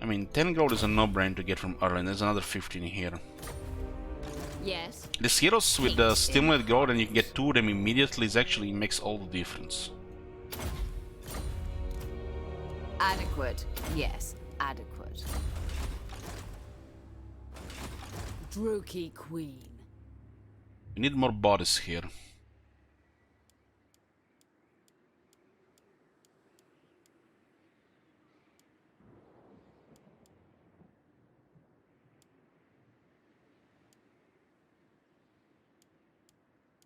I mean, 10 gold is a no-brainer to get from Erlen. There's another 15 here. Yes. This heroes with the stimulated gold, and you can get 2 of them immediately, is actually makes all the difference. Adequate. Yes, adequate. Druki Queen. We need more bodies here.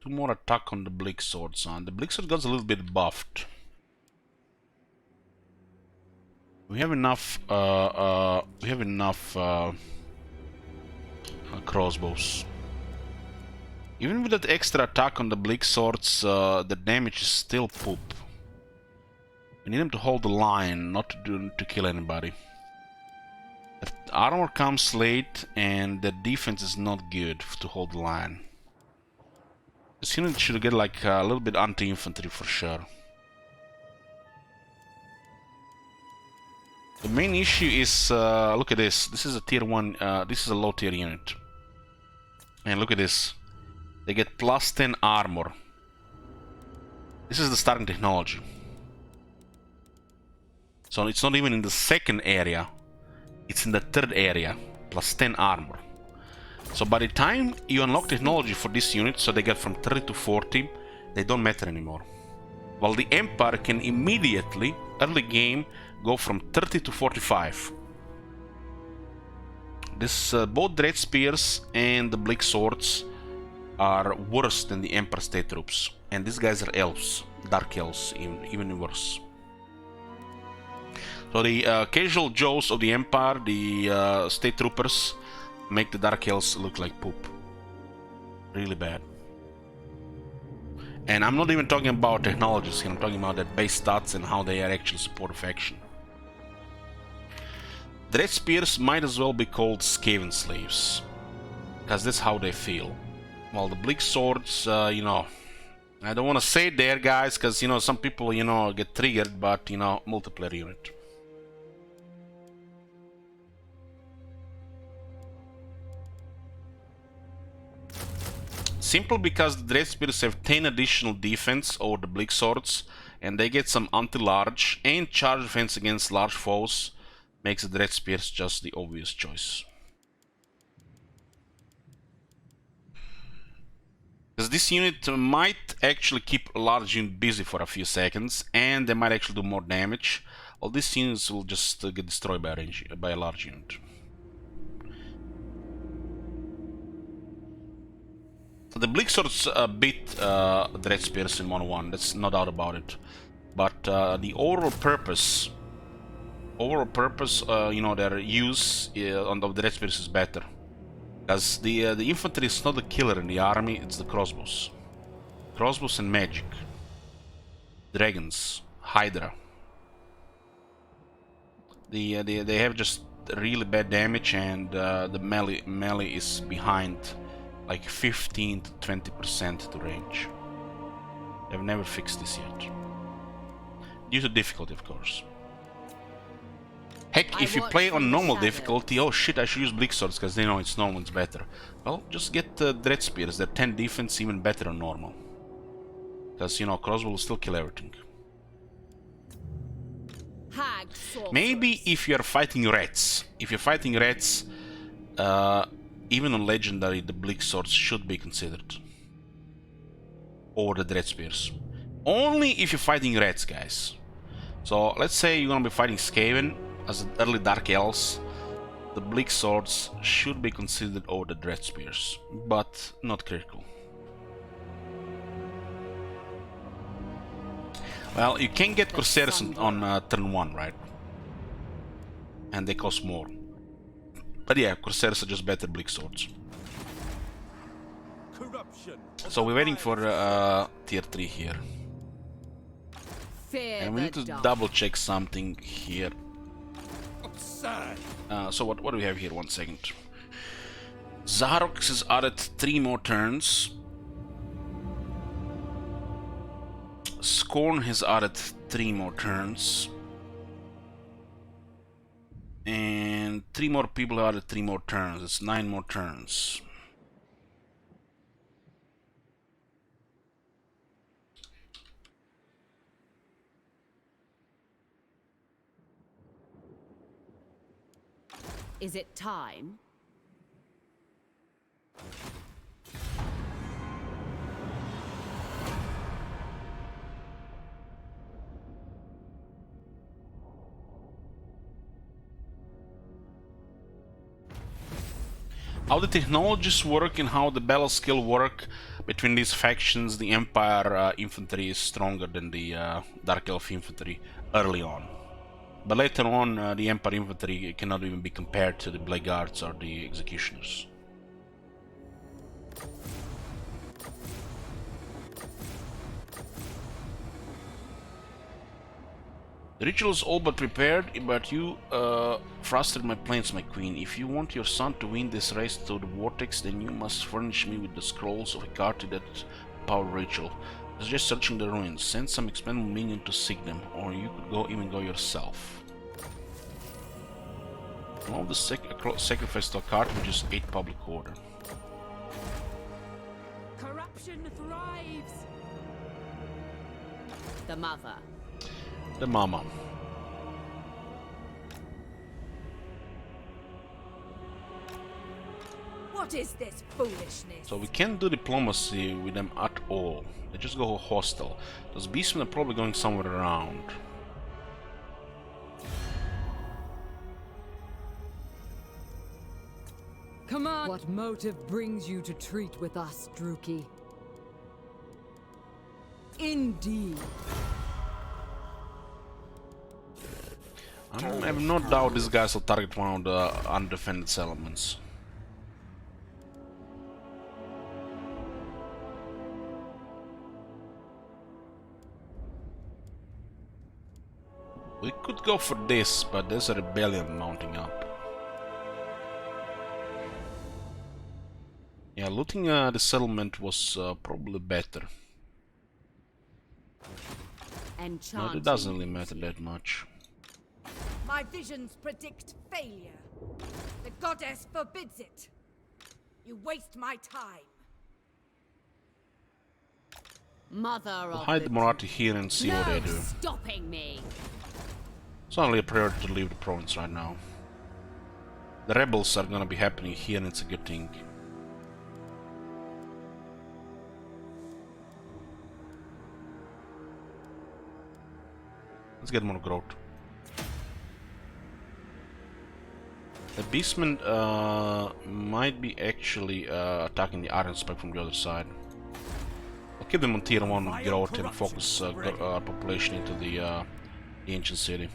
Two more attack on the Bleak Swords. The Bleak Sword got a little bit buffed. We have enough. Crossbows. Even with that extra attack on the Bleak Swords, the damage is still poop. We need them to hold the line, not to kill anybody. The armor comes late, and the defense is not good to hold the line. This unit should get like a little bit anti-infantry for sure. The main issue is, look at this. This is a tier 1, this is a low tier unit. And look at this. They get plus 10 armor. This is the starting technology. So it's not even in the second area. It's in the third area. Plus 10 armor. So by the time you unlock technology for this unit, so they get from 30 to 40, they don't matter anymore. While the Empire can immediately, early game, go from 30 to 45. This both Dread Spears and the Bleak Swords are worse than the Empire State Troops. And these guys are elves, Dark Elves, even worse. So the casual Joes of the Empire, the State Troopers, make the Dark Elves look like poop. Really bad. And I'm not even talking about technologies here, I'm talking about their base stats and how they are actually support a faction. Dread Spears might as well be called Skaven Slaves, because that's how they feel. While the Bleak Swords, you know, I don't want to say it there, guys, because, you know, some people, you know, get triggered, but, you know, multiplayer unit. Simple because the Dread Spears have 10 additional defense over the Bleak Swords, and they get some anti-large and charge defense against large foes, makes the Dread Spears just the obvious choice. because this unit might actually keep a large unit busy for a few seconds, and they might actually do more damage. All these units will just get destroyed by a large unit. So the Bleak Swords beat Dread Spears in 1-1, that's no doubt about it. But the overall purpose, you know, their use on the Dread Spears is better. Because the infantry is not the killer in the army, it's the crossbows. Crossbows and magic. Dragons. Hydra. They have just really bad damage, and the melee is behind like 15 to 20% to range. They've never fixed this yet. Due to difficulty, of course. Heck, if you play on normal difficulty, oh shit, I should use Bleak Swords because they know it's normal, it's better. Well, just get Dread Spears, they're 10 defense, even better on normal. Because, you know, crossbow will still kill everything. Maybe if you're fighting rats. If you're fighting rats, even on legendary, the Bleak Swords should be considered. Or the Dread Spears. Only if you're fighting rats, guys. So, let's say you're gonna be fighting Skaven as an early Dark Elves. The Bleak Swords should be considered over the Dread Spears, but not critical. Well, you can get Corsairs on turn 1, right? And they cost more. But yeah, Corsairs are just better Bleak Swords. So we're waiting for tier 3 here. And we need to double check something here. So what do we have here? 1 second. Zarox is added 3 more turns. Scorn has added 3 more turns. And 3 more people added 3 more turns. It's 9 more turns. Is it time? How the technologies work and how the battle skill work between these factions, the Empire infantry is stronger than the Dark Elf infantry early on. But later on, the Empire infantry cannot even be compared to the Blackguards or the Executioners. The ritual is all but prepared, but you frustrated my plans, my queen. If you want your son to win this race to the Vortex, then you must furnish me with the scrolls of Hecate that power ritual. I suggest searching the ruins. Send some expendable minion to seek them, or you could even go yourself. All the sacrifice to a card, which is 8 public order. Corruption thrives. The mother. The mama. What is this foolishness? So we can't do diplomacy with them at all. They just go hostile. Those beastmen are probably going somewhere around. Come on! What motive brings you to treat with us, Druki? Indeed. I have no doubt these guys will target one of the undefended settlements. We could go for this, but there's a rebellion mounting up. Yeah, looting the settlement was probably better. But it doesn't really matter that much. My visions predict failure. The goddess forbids it. You waste my time. Mother We'll of hide the Morathi here and see what they do. Stopping me. It's not really a priority to leave the province right now. The rebels are gonna be happening here and it's a good thing. Let's get more growth. The Beastmen might be actually attacking the Iron Spike from the other side. I'll keep them on tier 1 growth and focus our population into the ancient city.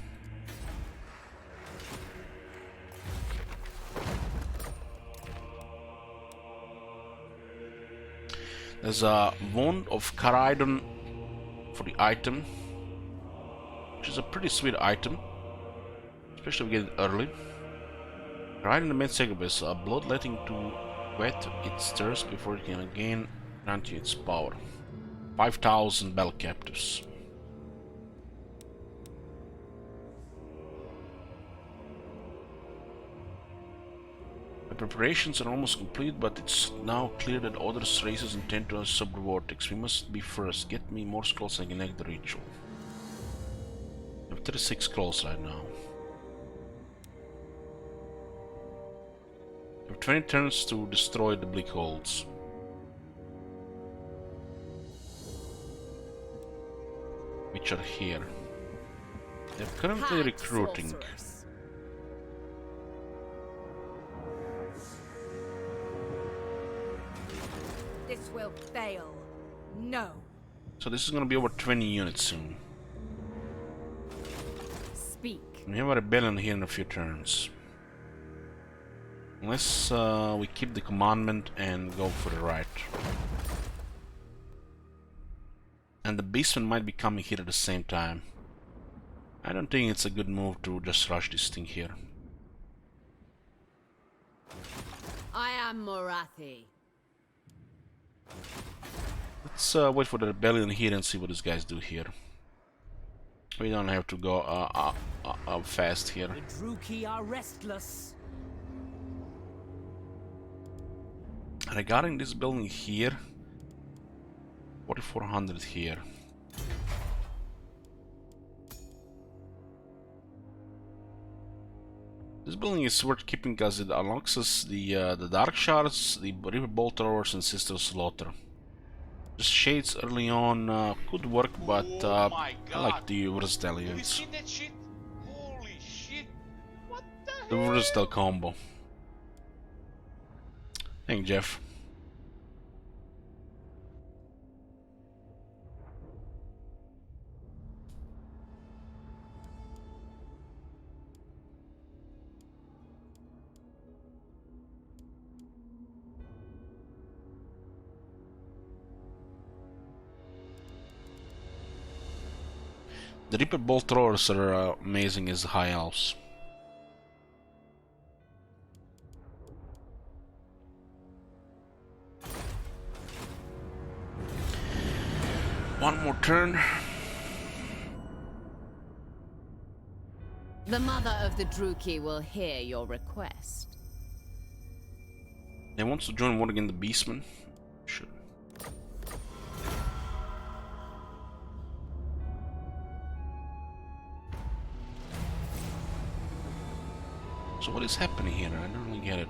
There's a Wand of Caridon for the item, which is a pretty sweet item, especially if we get it early. Caridon the main Segabus, bloodletting to wet its thirst before it can again grant you its power. 5,000 battle captives. The preparations are almost complete, but it's now clear that other races intend to sub the vortex. We must be first. Get me more scrolls and enact the ritual. I have 36 scrolls right now. I have 20 turns to destroy the Bleak Holds. Which are here. They're currently recruiting. Sorceress. This will fail. No. So this is gonna be over 20 units soon. Speak. We have a rebellion here in a few turns. Unless we keep the commandment and go for the right. And the Beastmen might be coming here at the same time. I don't think it's a good move to just rush this thing here. I am Morathi. Let's wait for the rebellion here and see what these guys do here. We don't have to go fast here. The Druki are restless. Regarding this building here, 4,400 here. This building is worth keeping because it unlocks us the Dark Shards, the River Bolt Throwers, and Sister Slaughter. Just Shades early on could work, but Oh my I like God. the versatile Have you units. seen that shit? Holy shit! What The the hell? versatile combo. Thank Jeff. The Reaper Bolt Throwers are amazing as High Elves. One more turn. The mother of the Druki will hear your request. They want to join war against the Beastmen? Sure. So what is happening here? I don't really get it.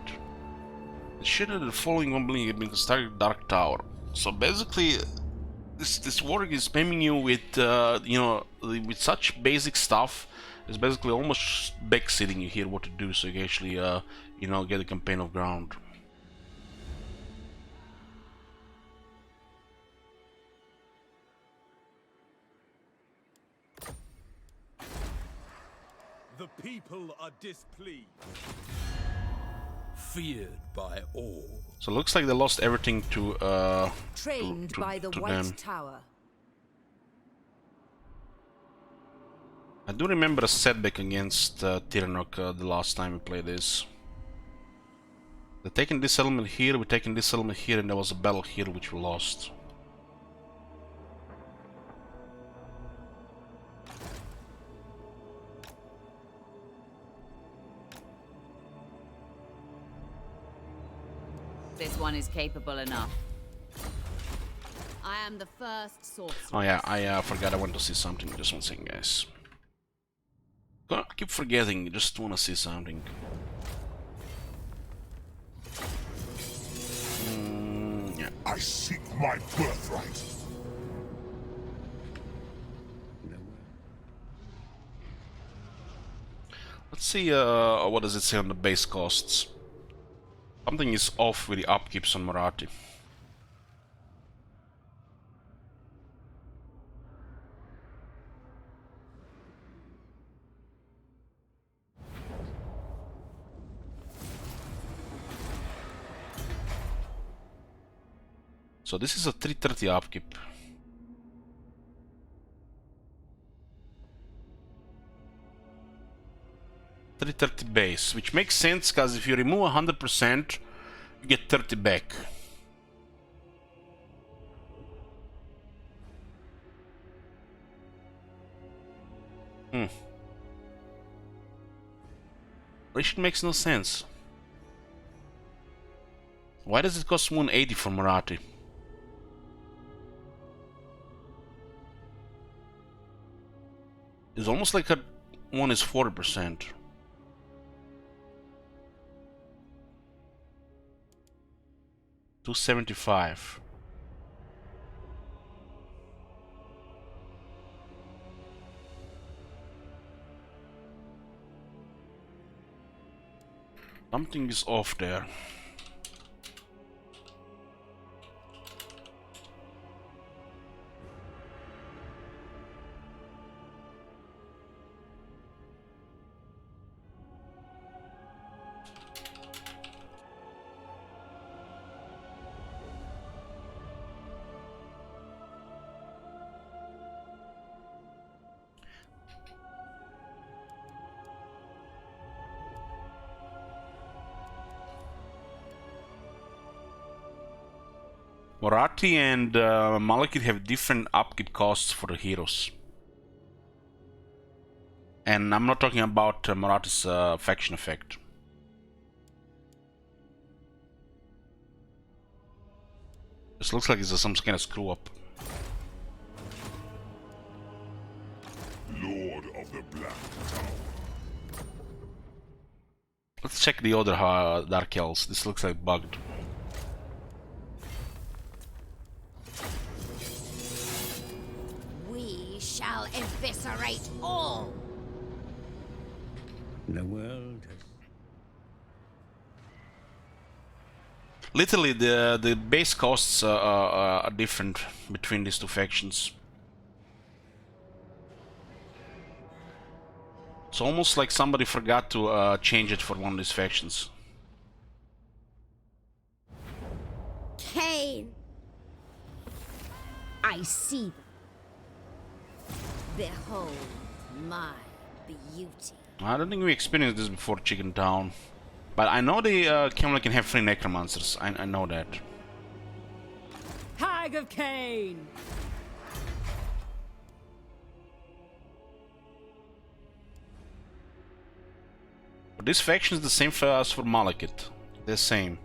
The shit of the following one building has been constructed Dark Tower. So basically, this warrior is spamming you with you know, with such basic stuff. It's basically almost backseating you here what to do, so you can actually you know, get a campaign of ground. The people are displeased. Feared by all. So it looks like they lost everything to Trained by the to White them. Tower. I do remember a setback against Tiranoc the last time we played this. They're taking this element here, we're taking this element here, and there was a battle here which we lost. This one is capable enough. I am the first sorceress. Oh yeah, I forgot I want to see something. Just one second, guys. I keep forgetting, just want to see something. Yeah. I seek my birthright. see what does it say on the base costs. Something is off with the upkeeps on Marathi. So this is a 330 upkeep. $330 base, which makes sense because if you remove 100%, you get 30 back. Which makes no sense. Why does it cost 180 for Marathi? It's almost like one is 40%. $275. Something is off there. Marathi and Malekith have different upkeep costs for the heroes. And I'm not talking about Marathi's faction effect. This looks like it's some kind of screw up. Lord of the Black Tower. Let's check the other Dark Elves. This looks like bugged. Shall eviscerate all. The world has... Literally, the base costs are different between these two factions. It's almost like somebody forgot to change it for one of these factions. Cain! I see them. Behold my beauty. I don't think we experienced this before Chicken Town. But I know the Camelot can have free necromancers. I know that. Hag of Cain! But this faction is the same as for Malekith. The same.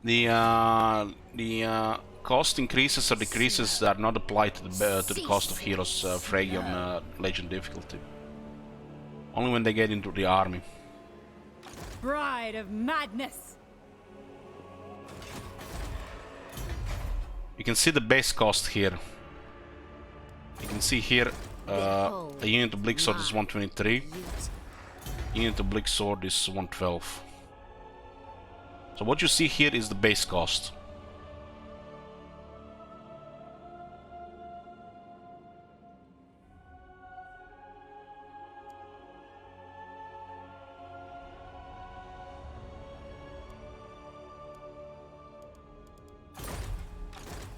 The cost increases or decreases are not applied to the cost of heroes fraggy on legend difficulty. Only when they get into the army. Bride of madness! You can see the base cost here. You can see here a unit of Bleak Sword is 123. Unit of Bleak Sword is 112. So what you see here is the base cost.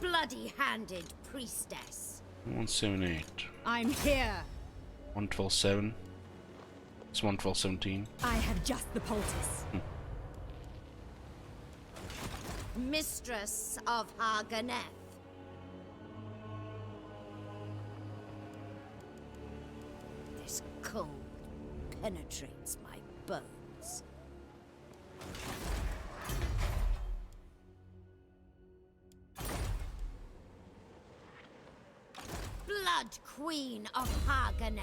Bloody-handed priestess. 178. I'm here. 112.7. It's 112.17. I have just the poultice. Mistress of Harganeth. This cold penetrates my bones. Blood Queen of Haganeth.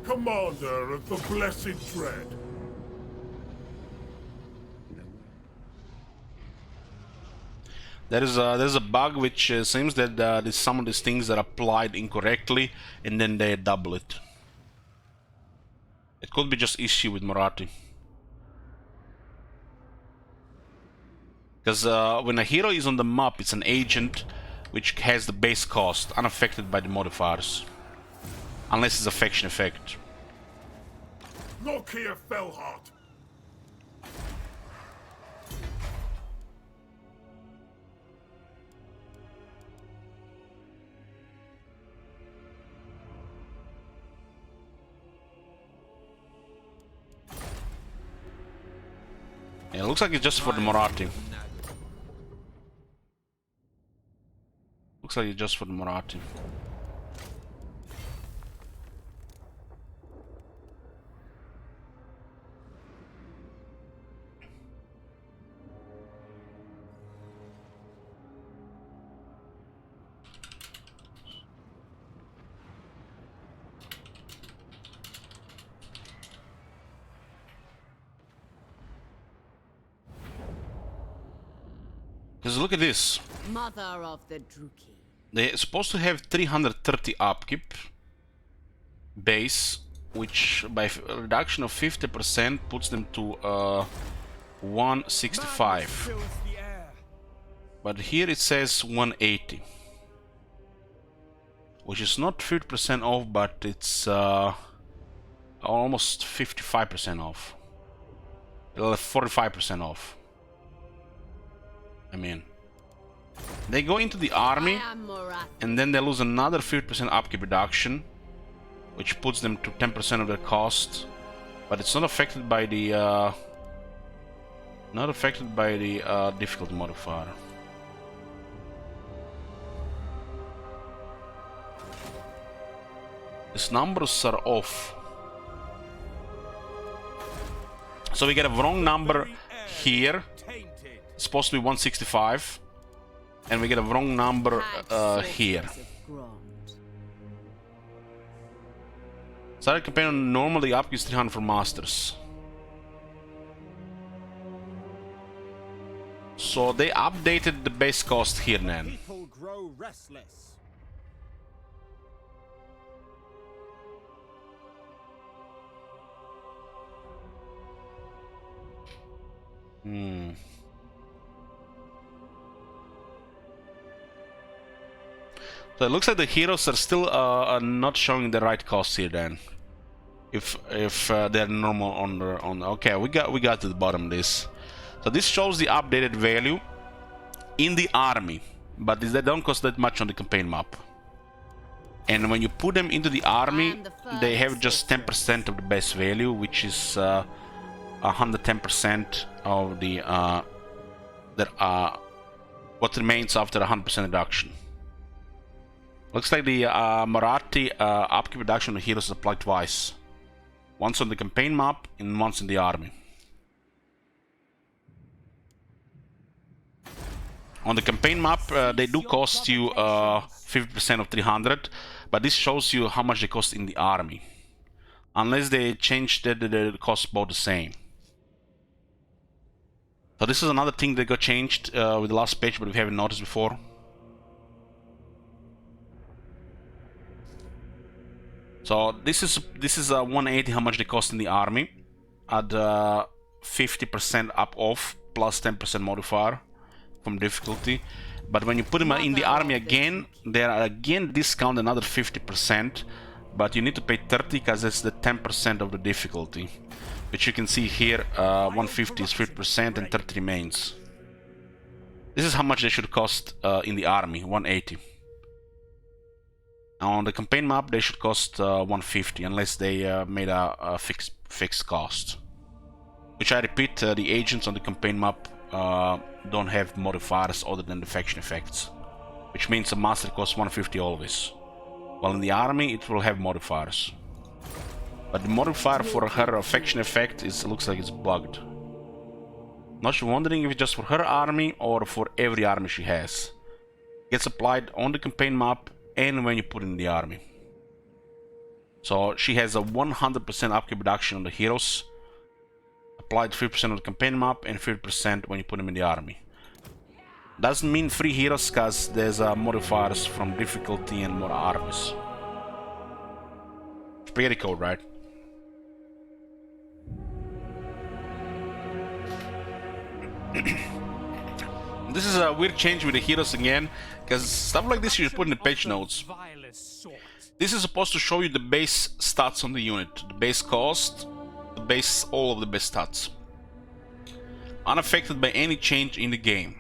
Commander of the Blessed Dread. There's a bug which seems that some of these things are applied incorrectly and then they double it. It could be just issue with Moratti. Because when a hero is on the map, it's an agent which has the base cost, unaffected by the modifiers. Unless it's a faction effect. Look here, Fellheart. Yeah, it looks like it's just for the Moratti. Looks like it's just for the Moratti. Because look at this. Mother of the Druki. They're supposed to have 330 upkeep base, which by a reduction of 50% puts them to 165. But here it says 180. Which is not 50% off, but it's almost 55% off. 45% off. I mean, they go into the army and then they lose another 50% upkeep reduction, which puts them to 10% of their cost, but it's not affected by the difficulty modifier. These numbers are off. So we get a wrong number here. It's supposed to be 165, and we get a wrong number here. Starter companion normally upgrades 300 for masters. So they updated the base cost here then. People grow restless. So it looks like the heroes are still not showing the right cost here then. If they're normal on okay, we got to the bottom of this. So this shows the updated value in the army, but they don't cost that much on the campaign map. And when you put them into the army, they have just 10% of the base value, which is 110% of the what remains after 100% reduction. Looks like the Moratti upkeep reduction on heroes is applied twice. Once on the campaign map and once in the army. On the campaign map, they do cost you 50% of 300, but this shows you how much they cost in the army. Unless they change the cost about the same. So this is another thing that got changed with the last patch, but we haven't noticed before. So this is 180 how much they cost in the army at 50% up off plus 10% modifier from difficulty. But when you put them in the army again, they are again discount another 50%, but you need to pay 30 because it's the 10% of the difficulty, which you can see here. 150 is 50% and 30 remains. This is how much they should cost in the army, 180. On the campaign map, they should cost 150 unless they made a fixed cost. Which I repeat, the agents on the campaign map don't have modifiers other than the faction effects, which means a master costs 150 always. while in the army it will have modifiers. But the modifier for her affection effect looks like it's bugged. Not wondering if it's just for her army or for every army she has. Gets applied on the campaign map and when you put it in the army. So she has a 100% upkeep reduction on the heroes, applied 50% on the campaign map and 50% when you put them in the army. Doesn't mean free heroes, cause there's modifiers from difficulty and more armies. Pretty cool, right? This is a weird change with the heroes again, because stuff like this you should put in the patch notes. This is supposed to show you the base stats on the unit, the base cost, the base, all of the base stats, unaffected by any change in the game.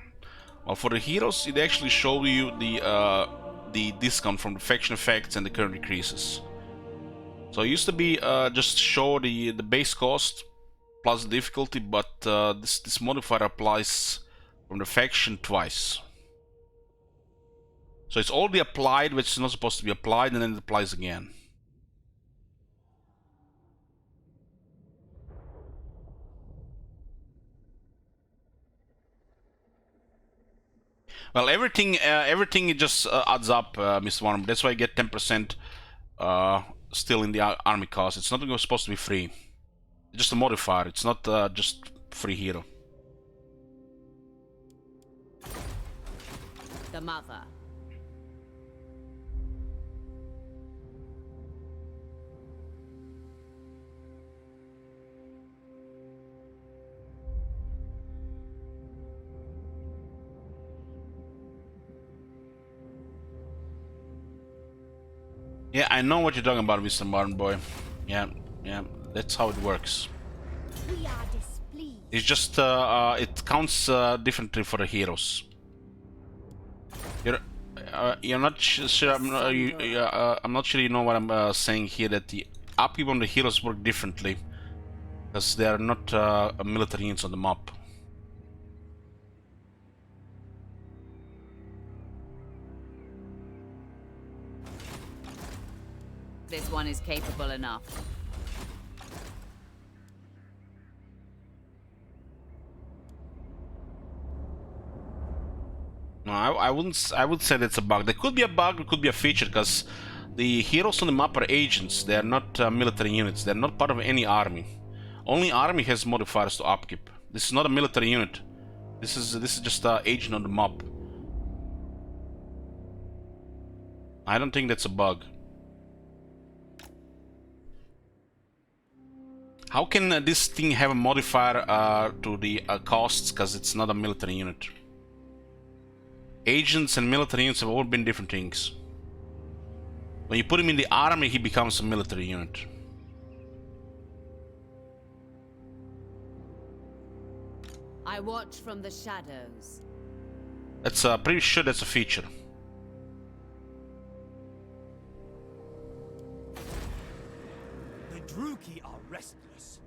While for the heroes, it actually shows you the discount from the faction effects and the current decreases. So it used to be just show the base cost plus the difficulty, but this modifier applies from the faction twice. So it's all the applied, which is not supposed to be applied, and then it applies again. Well, everything just adds up, Mr. Warren. That's why I get 10% still in the army cost. It's not supposed to be free. It's just a modifier. It's not just free hero. The mother. Yeah, I know what you're talking about, Mr. Martin Boy. Yeah, that's how it works. We are displeased. It's just it counts differently for the heroes. You're not sure. I'm not sure you know what I'm saying here. That the upkeep on the heroes work differently because they are not military units on the map. This one is capable enough. No, I wouldn't. I would say that's a bug. There could be a bug. It could be a feature because the heroes on the map are agents. They are not military units. They're not part of any army. Only army has modifiers to upkeep. This is not a military unit. This is just an agent on the map. I don't think that's a bug. How can this thing have a modifier to the costs? Because it's not a military unit. Agents and military units have all been different things. When you put him in the army, he becomes a military unit. I watch from the shadows. That's pretty sure that's a feature. The Druki are restless.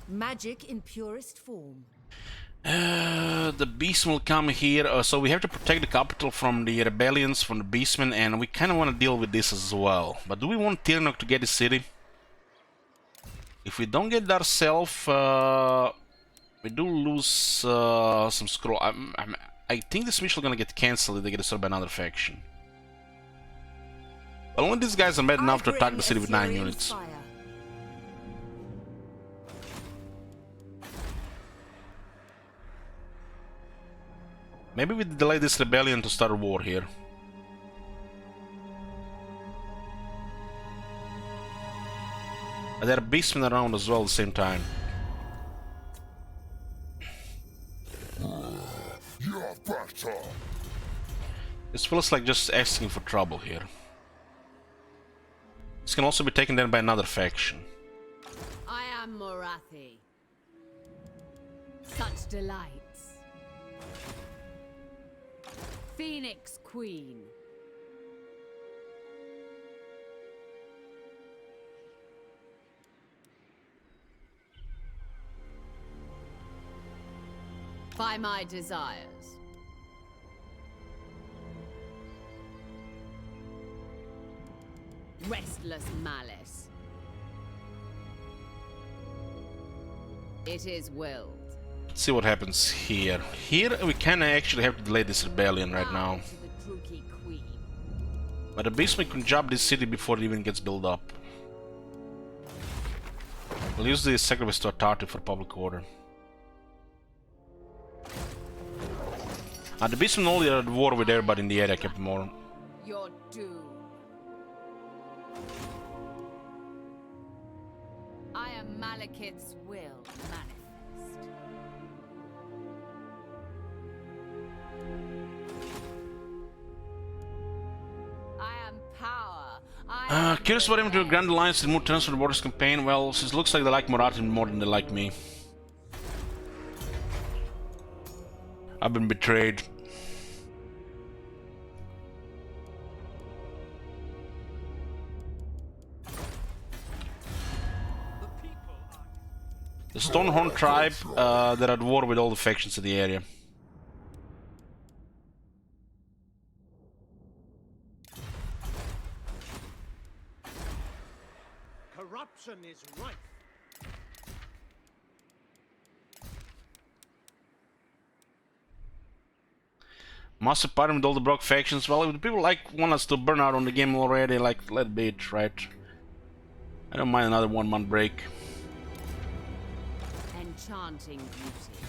Magic in purest form. The beast will come here, so we have to protect the capital from the rebellions, from the beastmen, and we kind of want to deal with this as well. But do we want Tirnoch to get the city? If we don't get it ourselves, we do lose some scroll. I think this mission is gonna get cancelled if they get destroyed by another faction. But only these guys are mad enough to attack the city with 9 units. Fire. Maybe we delay this rebellion to start a war here. And there are beastmen around as well at the same time. This feels like just asking for trouble here. This can also be taken down by another faction. I am Morathi. Such delights. Phoenix Queen. gratify my desires. Restless malice. It is willed. Let's see what happens here. Here we kinda actually have to delay this rebellion right now. To the Druchii Queen. But the Beastman can jump this city before it even gets built up. We'll use the sacrifice to Tartu for public order. The Beastmen only are at war with everybody in the area, Captain Moore. Your doom. I am Malekith's will manifest. I am power. Curious what happened to Grand Alliance and more turns for the Borders campaign. Well, since it looks like they like Morathi more than they like me. I've been betrayed. The Stonehorn tribe, they're at war with all the factions in the area. Corruption is rife. Master Party with all the Brock factions. Well, if the people want us to burn out on the game already, like, let be it, right? I don't mind another 1 month break. Enchanting beauty.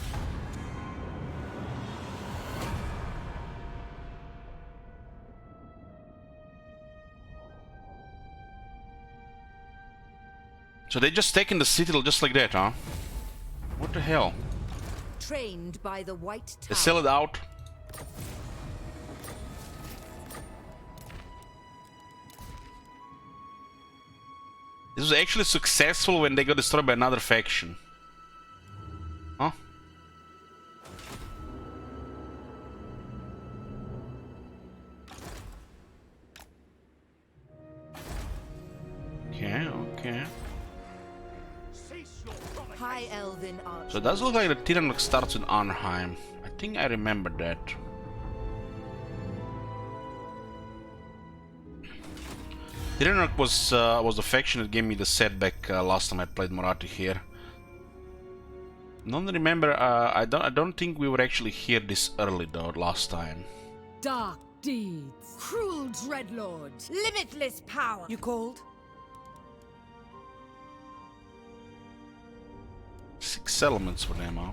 So they just taken the citadel just like that, huh? What the hell? Trained by the White They Tower. sell it out. This was actually successful when they got destroyed by another faction. Huh? Okay, okay. High Elven Archer. So it does look like the Tiranoc starts in Arnheim. I think I remember that. Tiranoc was the faction that gave me the setback last time I played Morathi here. Don't remember. I don't think we were actually here this early though last time. Dark deeds. Cruel Dreadlord. Limitless power. You called? 6 settlements for them, huh?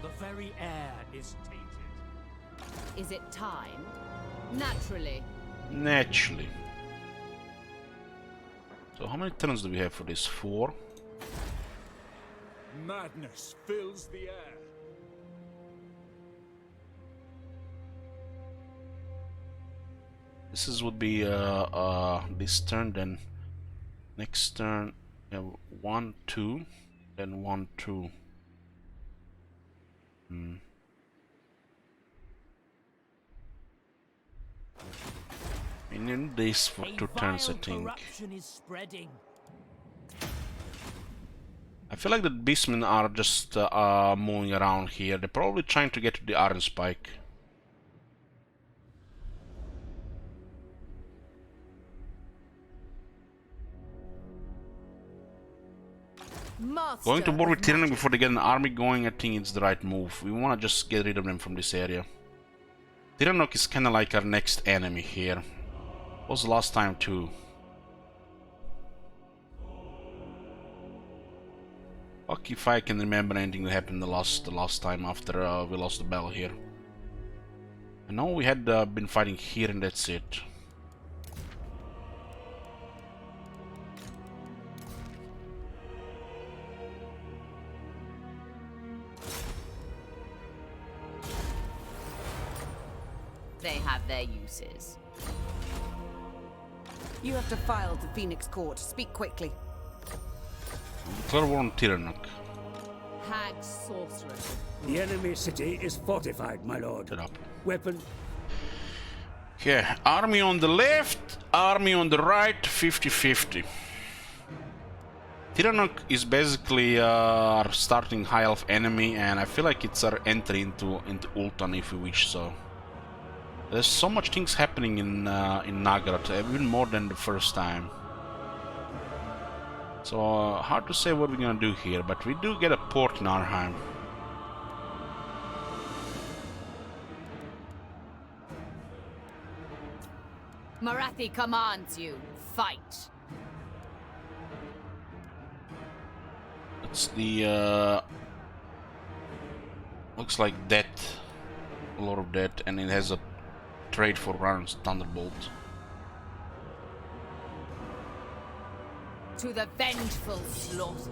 The very air is tainted. Is it time? Naturally. Naturally. So how many turns do we have for this? 4? Madness fills the air. This would be this turn, then next turn 1, 2, then 1, 2. In this for 2 turns, I think. Corruption is spreading. I feel like the beastmen are just moving around here. They're probably trying to get to the Iron Spike. Going to war with Tiranoc before they get an army going, I think it's the right move. We want to just get rid of them from this area. Tiranoc is kind of like our next enemy here. Was the last time too. Fuck if I can remember anything that happened the last time after we lost the battle here. I know we had been fighting here and that's it. They have their uses. You have to file to Phoenix Court. Speak quickly. Declare war on Tiranoc. Hag sorceress. The enemy city is fortified, my lord. Shut up. Weapon. Okay, army on the left, army on the right, 50-50. Tiranoc is basically our starting high elf enemy, and I feel like it's our entry into Ultan, if you wish so. There's so much things happening in Nagrat, even more than the first time. So hard to say what we're gonna do here, but we do get a port in Arnheim. Marathi commands you. Fight. It's the looks like death, a lot of death, and it has a trade for rounds Thunderbolt. To the vengeful slaughter.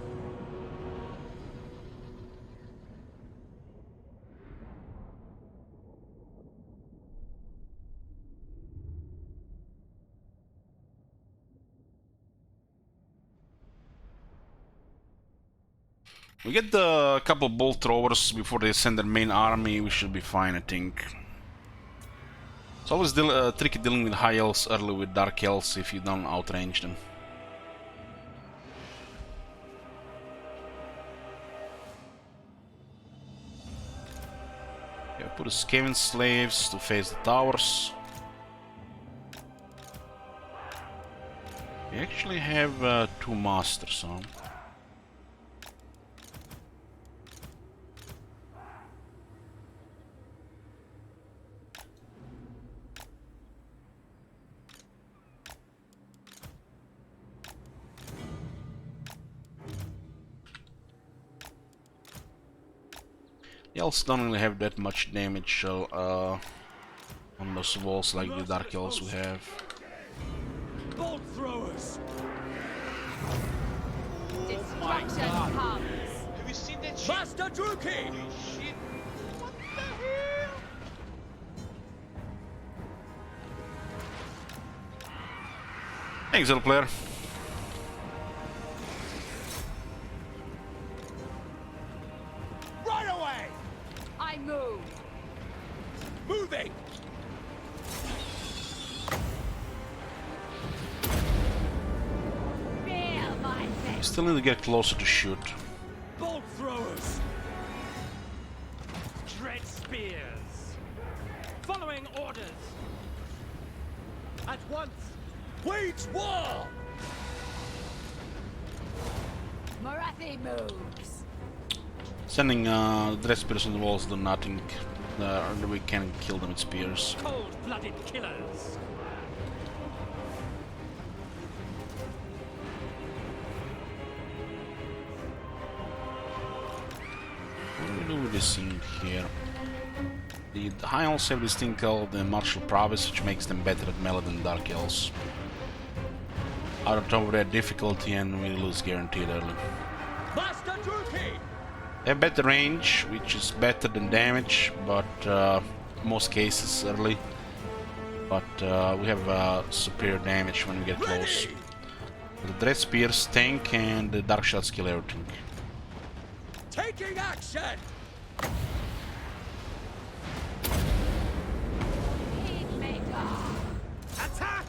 We get the couple bolt throwers before they send their main army. We should be fine, I think. It's always tricky dealing with high elves early with dark elves if you don't outrange them. Yeah, put the Skaven slaves to face the towers. We actually have 2 masters, so. The elves don't really have that much damage on those walls like the dark elves we have. Bolt throwers! Destruction comes. Have you seen that shit? Master Druki! Holy shit! What the hell? Thanks, little player. Right away! I move. Moving! Feel my We still need to get closer to shoot. Bolt throwers! Dread spears! Following orders! At once! Wage war! Marathi moves. Sending dread spears on the walls do nothing. We can kill them with spears. Cold-blooded killers! What do we do with this thing here? The high elves have this thing called the martial prowess, which makes them better at melee than dark elves. Out of top of that difficulty, and we lose guaranteed early. Master Druki! They have better range, which is better than damage, but most cases early. But we have superior damage when we get close. The Dread Spears tank and the Dark Shots kill everything. Taking action! Heatmaker. Attack!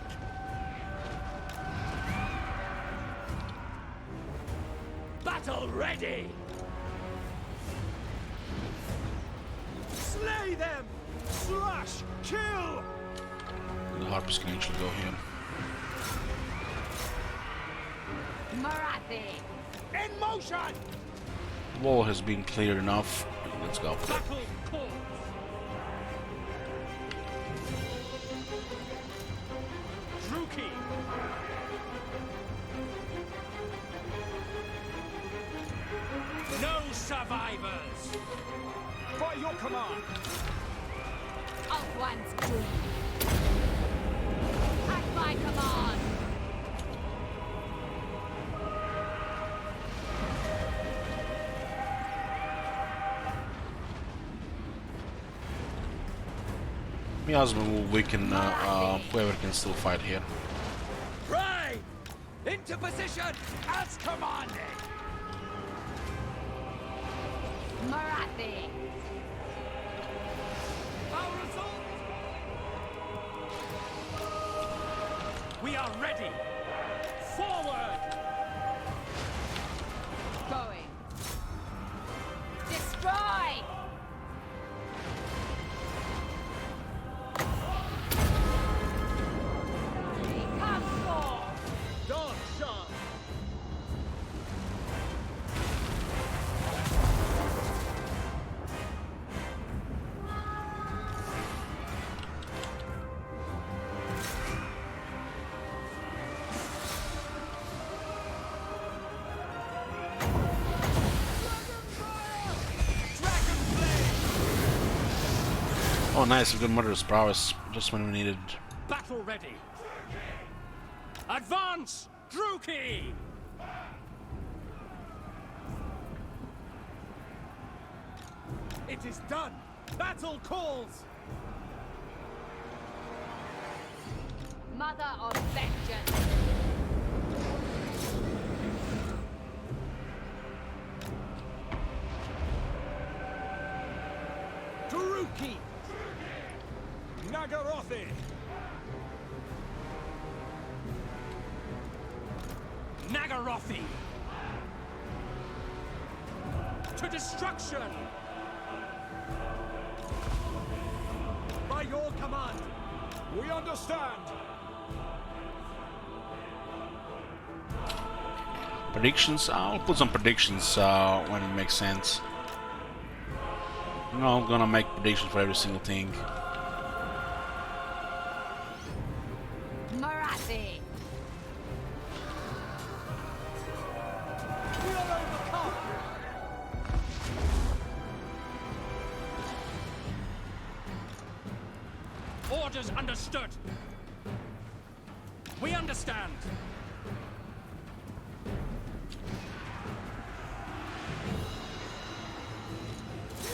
Battle ready! Slay them! Slash! Kill! The Harpies can actually go here. Marathi. In motion! The wall has been cleared enough. Let's go. Battle course! Druki! No survivors! By your command! Of one's doom. At my command. Miasma will weaken whoever can still fight here. Right! Into position as commanded! Marathi. Our result! We are ready! Forward! Oh nice, we got Murderous Prowess, just when we needed. Battle ready. Advance, Druki! It is done. Battle calls. Mother of vengeance. Druki! Nagarothi! Nagarothi! To destruction! By your command! We understand! Predictions? I'll put some predictions when it makes sense. No, I'm gonna make predictions for every single thing. Marathi. We'll overcome! Orders understood! We understand!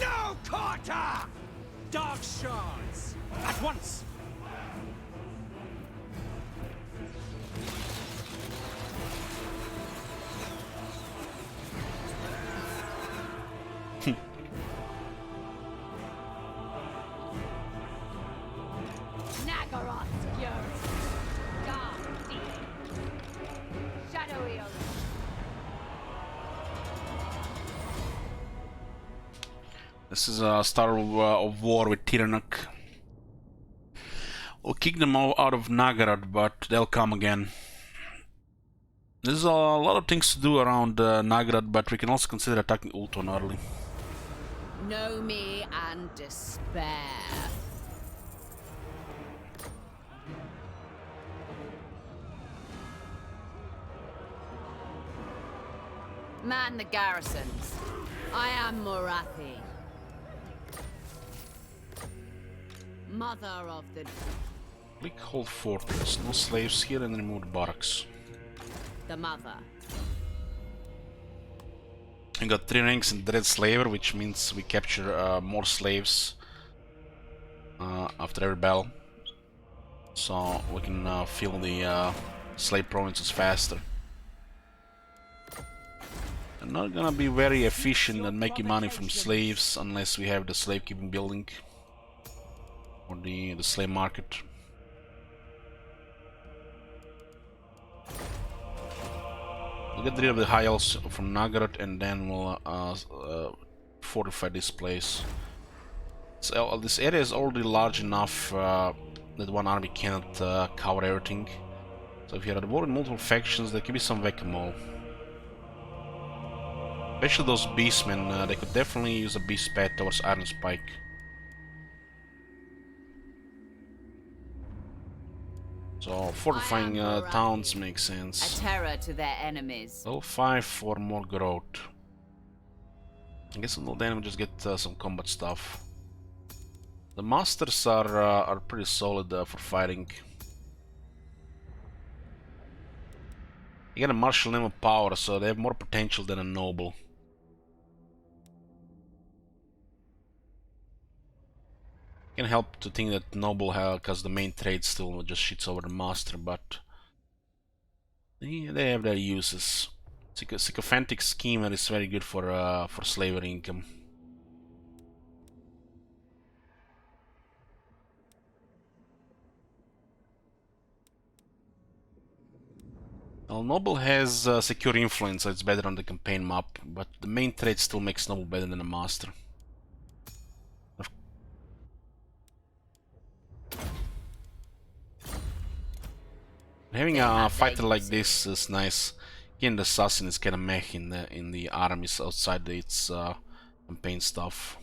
No quarter! Dark shards! At once! Nagaroth's fury. Dark deep. Shadowy ocean. This is a start of war with Tiranook. We'll kick them all out of Nagaroth, but they'll come again. There's a lot of things to do around Nagaroth, but we can also consider attacking Ultron early. Know me and despair. Man the garrisons. I am Morathi. Mother of the... Click hold fortress, no slaves here, and remove the barracks. The mother. We got 3 ranks in Dread Slaver, which means we capture more slaves after every battle. So we can fill the slave provinces faster. I'm not gonna be very efficient at making money from slaves unless we have the slave keeping building or the slave market. We'll get rid of the high elves from Nagaroth and then we'll fortify this place. So this area is already large enough that one army cannot cover everything. So if you're at war with multiple factions, there can be some whack-a-mole. Especially those beastmen, they could definitely use a beast path towards Iron Spike. So fortifying towns makes sense. A terror to their enemies. Level 5 for more growth. I guess until then we'll just get some combat stuff. The masters are pretty solid for fighting. You get a martial name of power, so they have more potential than a noble. Can help to think that noble, because the main trade still just shits over the master, but they have their uses. Sycophantic schemer is very good for slavery income. Well, noble has secure influence, so it's better on the campaign map, but the main trade still makes noble better than a master. Having a fighter like this is nice. Again, the assassin is kind of meh in the armies outside its campaign stuff.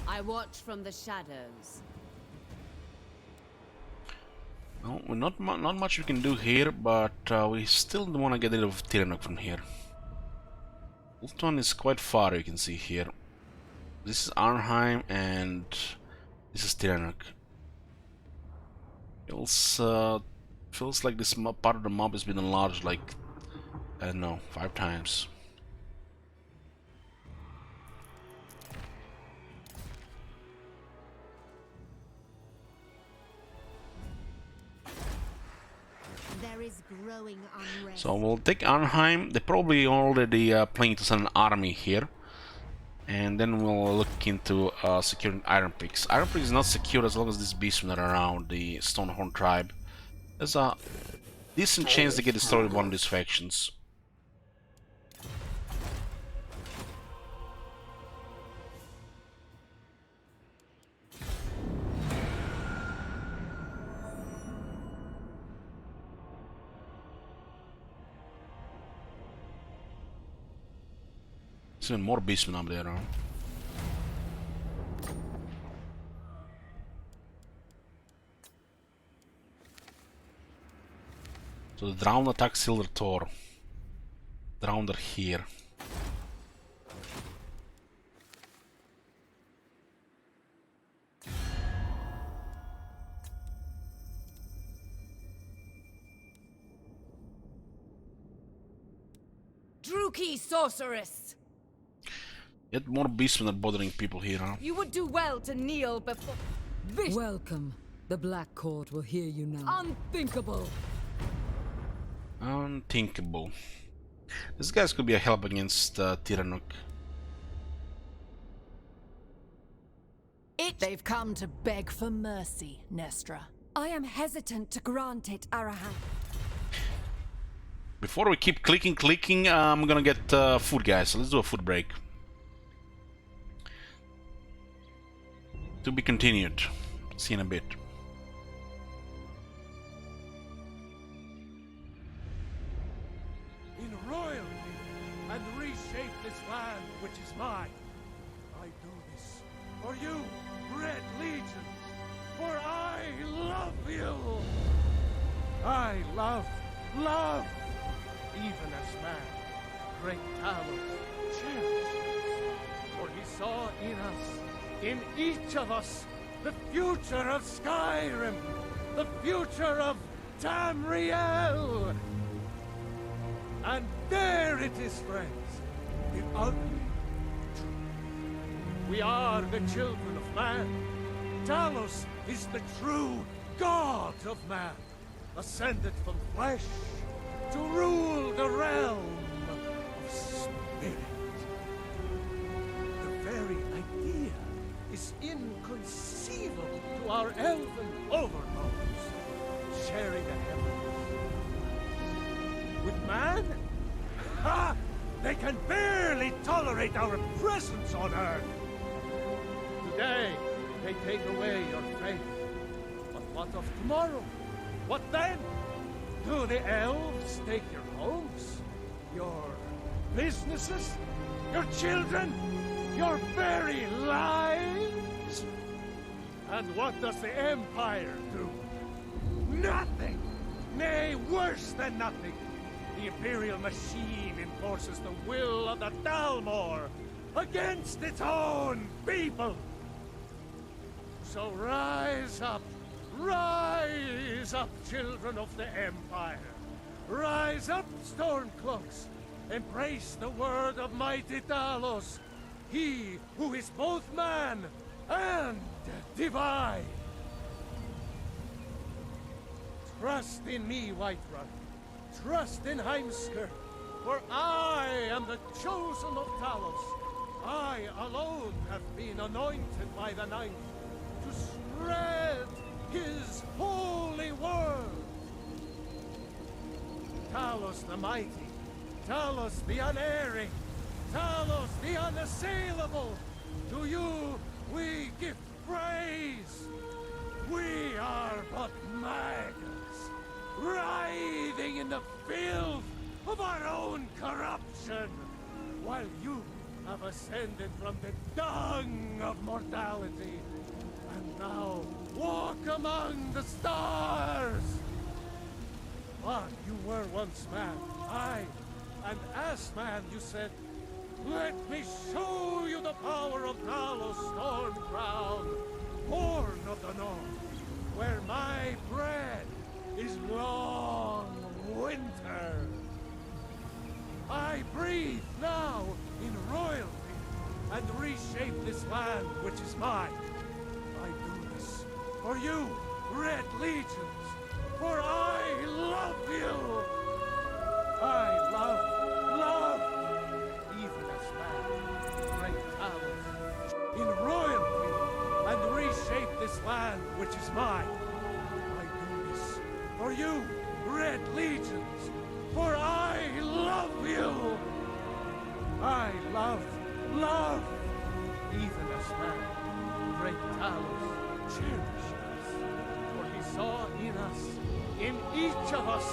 I watch from the shadows. Well, not much we can do here, but we still want to get rid of Tiranook from here. Ultron is quite far, you can see here. This is Arnheim and this is Tiranook. Feels like this part of the mob has been enlarged like, I don't know, 5 times. There is growing unrest. So we'll take Arnheim. They're probably already planning to send an army here. And then we'll look into securing Iron Peaks. Iron Peaks is not secure as long as these beastmen are around the Stonehorn tribe. There's a decent chance to get destroyed with one of these factions. There's even more beastmen up there, huh? So the Drowned attack Silver Thor. Drowned are here. Druki sorceress! Yet more beastmen are bothering people here, huh? You would do well to kneel before... Welcome. The Black Court will hear you now. Unthinkable! Unthinkable. This guys could be a help against Tiranook. They've come to beg for mercy, Nestra. I am hesitant to grant it, Arahan. Before we keep clicking, I'm gonna get food, guys. So let's do a food break. To be continued. See you in a bit. In royalty and reshape this land which is mine. I do this for you, Red Legions, for I love you. I love, even as man, great Talos cherishes us. For he saw in us, in each of us, the future of Skyrim, the future of Tamriel. And there it is, friends, the ugly truth. We are the children of man. Talos is the true god of man, ascended from flesh to rule the realm of spirit. The very idea is inconceivable to our elven overlords, sharing the heavens. With man? Ha! They can barely tolerate our presence on Earth. Today, they take away your faith. But what of tomorrow? What then? Do the elves take your homes? Your businesses? Your children? Your very lives? And what does the Empire do? Nothing! Nay, worse than nothing! The Imperial machine enforces the will of the Dalmor against its own people! So rise up, children of the Empire! Rise up, Stormcloaks! Embrace the word of mighty Talos, he who is both man and divine! Trust in me, Whiterun. Trust in Heimskr, for I am the chosen of Talos. I alone have been anointed by the Ninth to spread his holy word. Talos the mighty, Talos the unerring, Talos the unassailable, to you we give praise. We are but maggots, writhing in the filth of our own corruption, while you have ascended from the dung of mortality, and now walk among the stars. But you were once man, aye, and as man you said, let me show you the power of Talos Stormcrown, born of the north, where my bread is long winter. I breathe now in royalty and reshape this land which is mine. I do this for you, Red Legions, for I love you. I love, even as man, great Talos, in royalty and reshape this land which is mine. I do this for you, Red Legions, for I love you. I love, even as man, great Talos cherished us, for he saw in us, in each of us,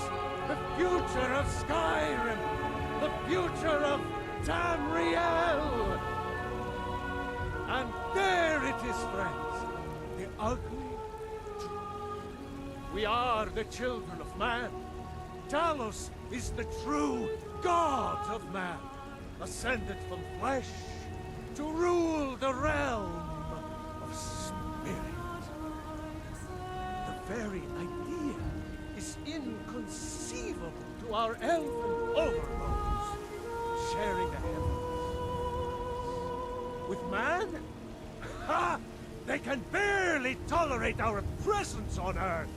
the future of Skyrim, the future of Tamriel. And there it is, friends, the ugly truth. We are the children of man. Talos is the true god of man, ascended from flesh to rule the realm of spirit. The very idea is inconceivable to our elven overlords, sharing the heavens. With man? Ha! They can barely tolerate our presence on Earth.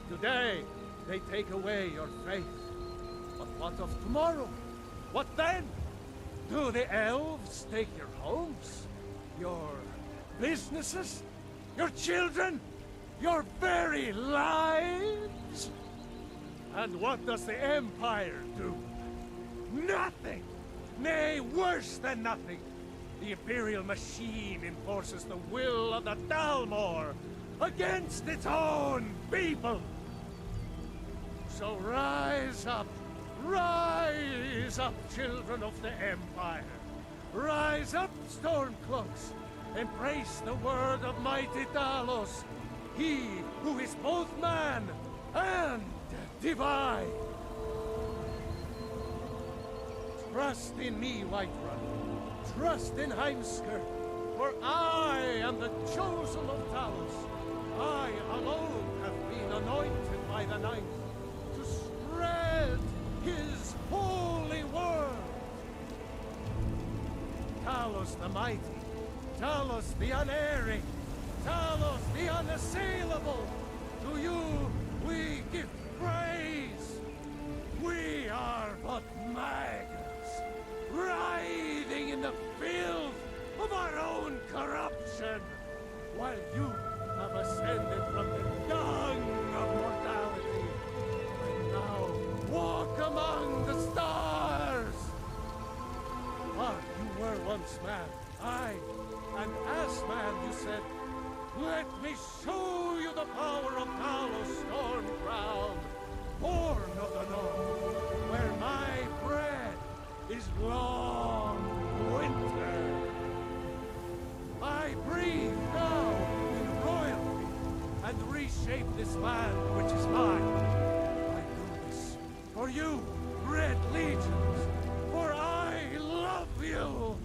Today, they take away your faith. But what of tomorrow? What then? Do the elves take your homes? Your businesses? Your children? Your very lives? And what does the Empire do? Nothing! Nay, worse than nothing! The Imperial machine enforces the will of the Dalmor against its own people! So rise up, children of the Empire. Rise up, Stormcloaks. Embrace the word of mighty Talos, he who is both man and divine. Trust in me, Whiterun. Trust in Heimskr, for I am the chosen of Talos. I alone have been anointed by the Ninth to spread his holy word. Talos the mighty, Talos the unerring, Talos the unassailable, to you we give praise. We are but maggots, writhing in the filth of our own corruption, while you have ascended from the dung of mortality, and now walk among the stars. But you were once man, aye, and as man you said, let me show you the power of Talos Stormcrown, born of the north, where my bread is long winter. I breathe now in royalty and reshape this land which is mine. I do this for you, Red Legions, for I love you.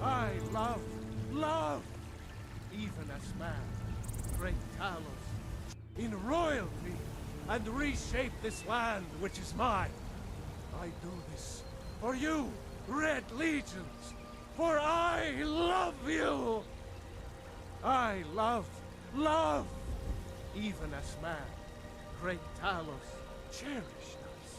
I love, even as man, great Talos, in royalty and reshape this land which is mine. I do this for you, Red Legions, for I love you. I love, even as man, great Talos cherished us,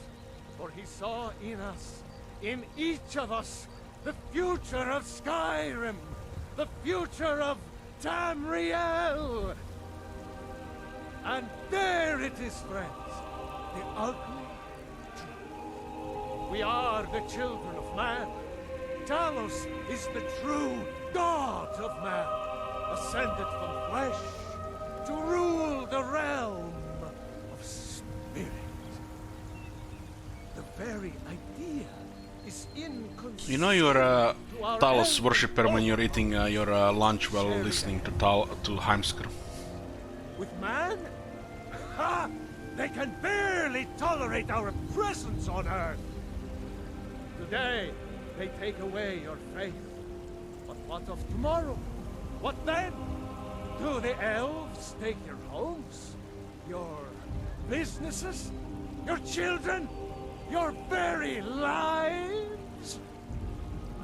for he saw in us, in each of us, the future of Skyrim, the future of Tamriel. And there it is, friends, the ugly truth. We are the children of man. Talos is the true god of man, ascended from flesh to rule the realm of spirit. The very idea is inconceivable. You know you're a to our Talos elven worshipper when you're overlords. eating your lunch while listening to Heimskr. With man? Ha! They can barely tolerate our presence on Earth. Today, they take away your faith. But what of tomorrow? What then? Do the elves take your homes? Your businesses? Your children? Your very lives?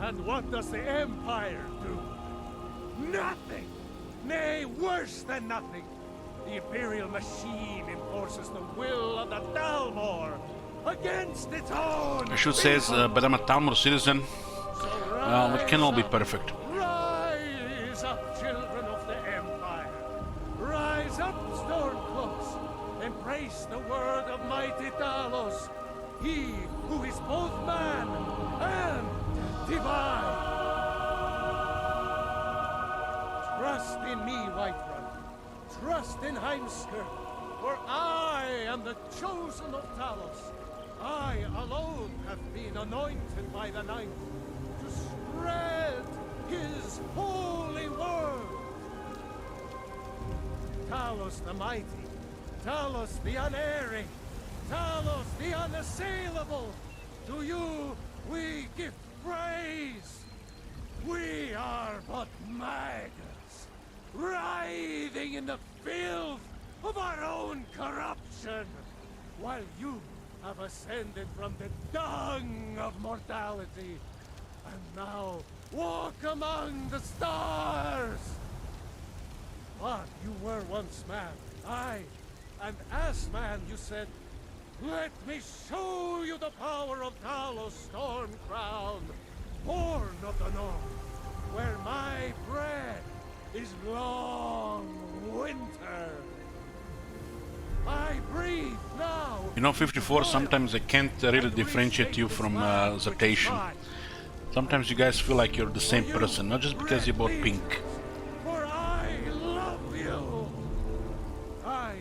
And what does the Empire do? Nothing! Nay, worse than nothing! The Imperial machine enforces the will of the Dalmor against its own I should say, but I'm a Talmud citizen. It can all be perfect. Rise up, children of the Empire. Rise up, Stormcloaks. Embrace the word of mighty Talos. He who is both man and divine. Trust in me, Whiterun. Trust in Heimskr. For I am the chosen of Talos. I alone have been anointed by the Ninth to spread his holy word. Talos the mighty, Talos the unerring, Talos the unassailable. To you we give praise. We are but maggots, writhing in the filth of our own corruption, while you have ascended from the dung of mortality, and now walk among the stars. But you were once man, aye, and as man you said, "Let me show you the power of Talos Stormcrown, born of the North, where my bread is long winter. I breathe now." You know, 54, sometimes I can't really differentiate you from Zertation. Sometimes you guys feel like you're the same person, not just because you're both pink. For I love you. I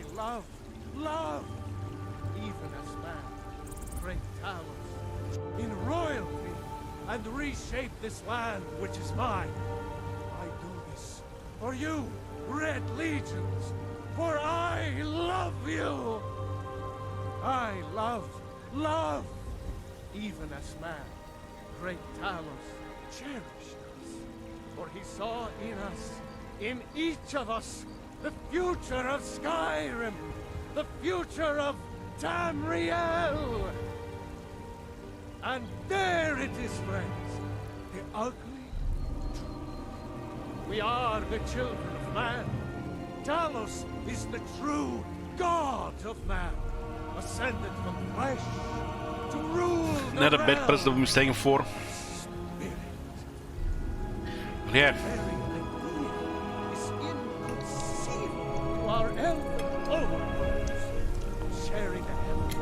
love, even as man, great Talos, in royalty, and reshape this land which is mine. I do this for you, Red Legions, for I love you. I love, even as man, great Talos cherished us, for he saw in us, in each of us, the future of Skyrim, the future of Tamriel. And there it is, friends, the ugly truth. We are the children of man. Talos is the true God of man, ascended from flesh to rule the Not a bad realm. person to be mistaken for. Spirit. Yeah. Very idea is inconceivable to our elven overlords, sharing the heavens.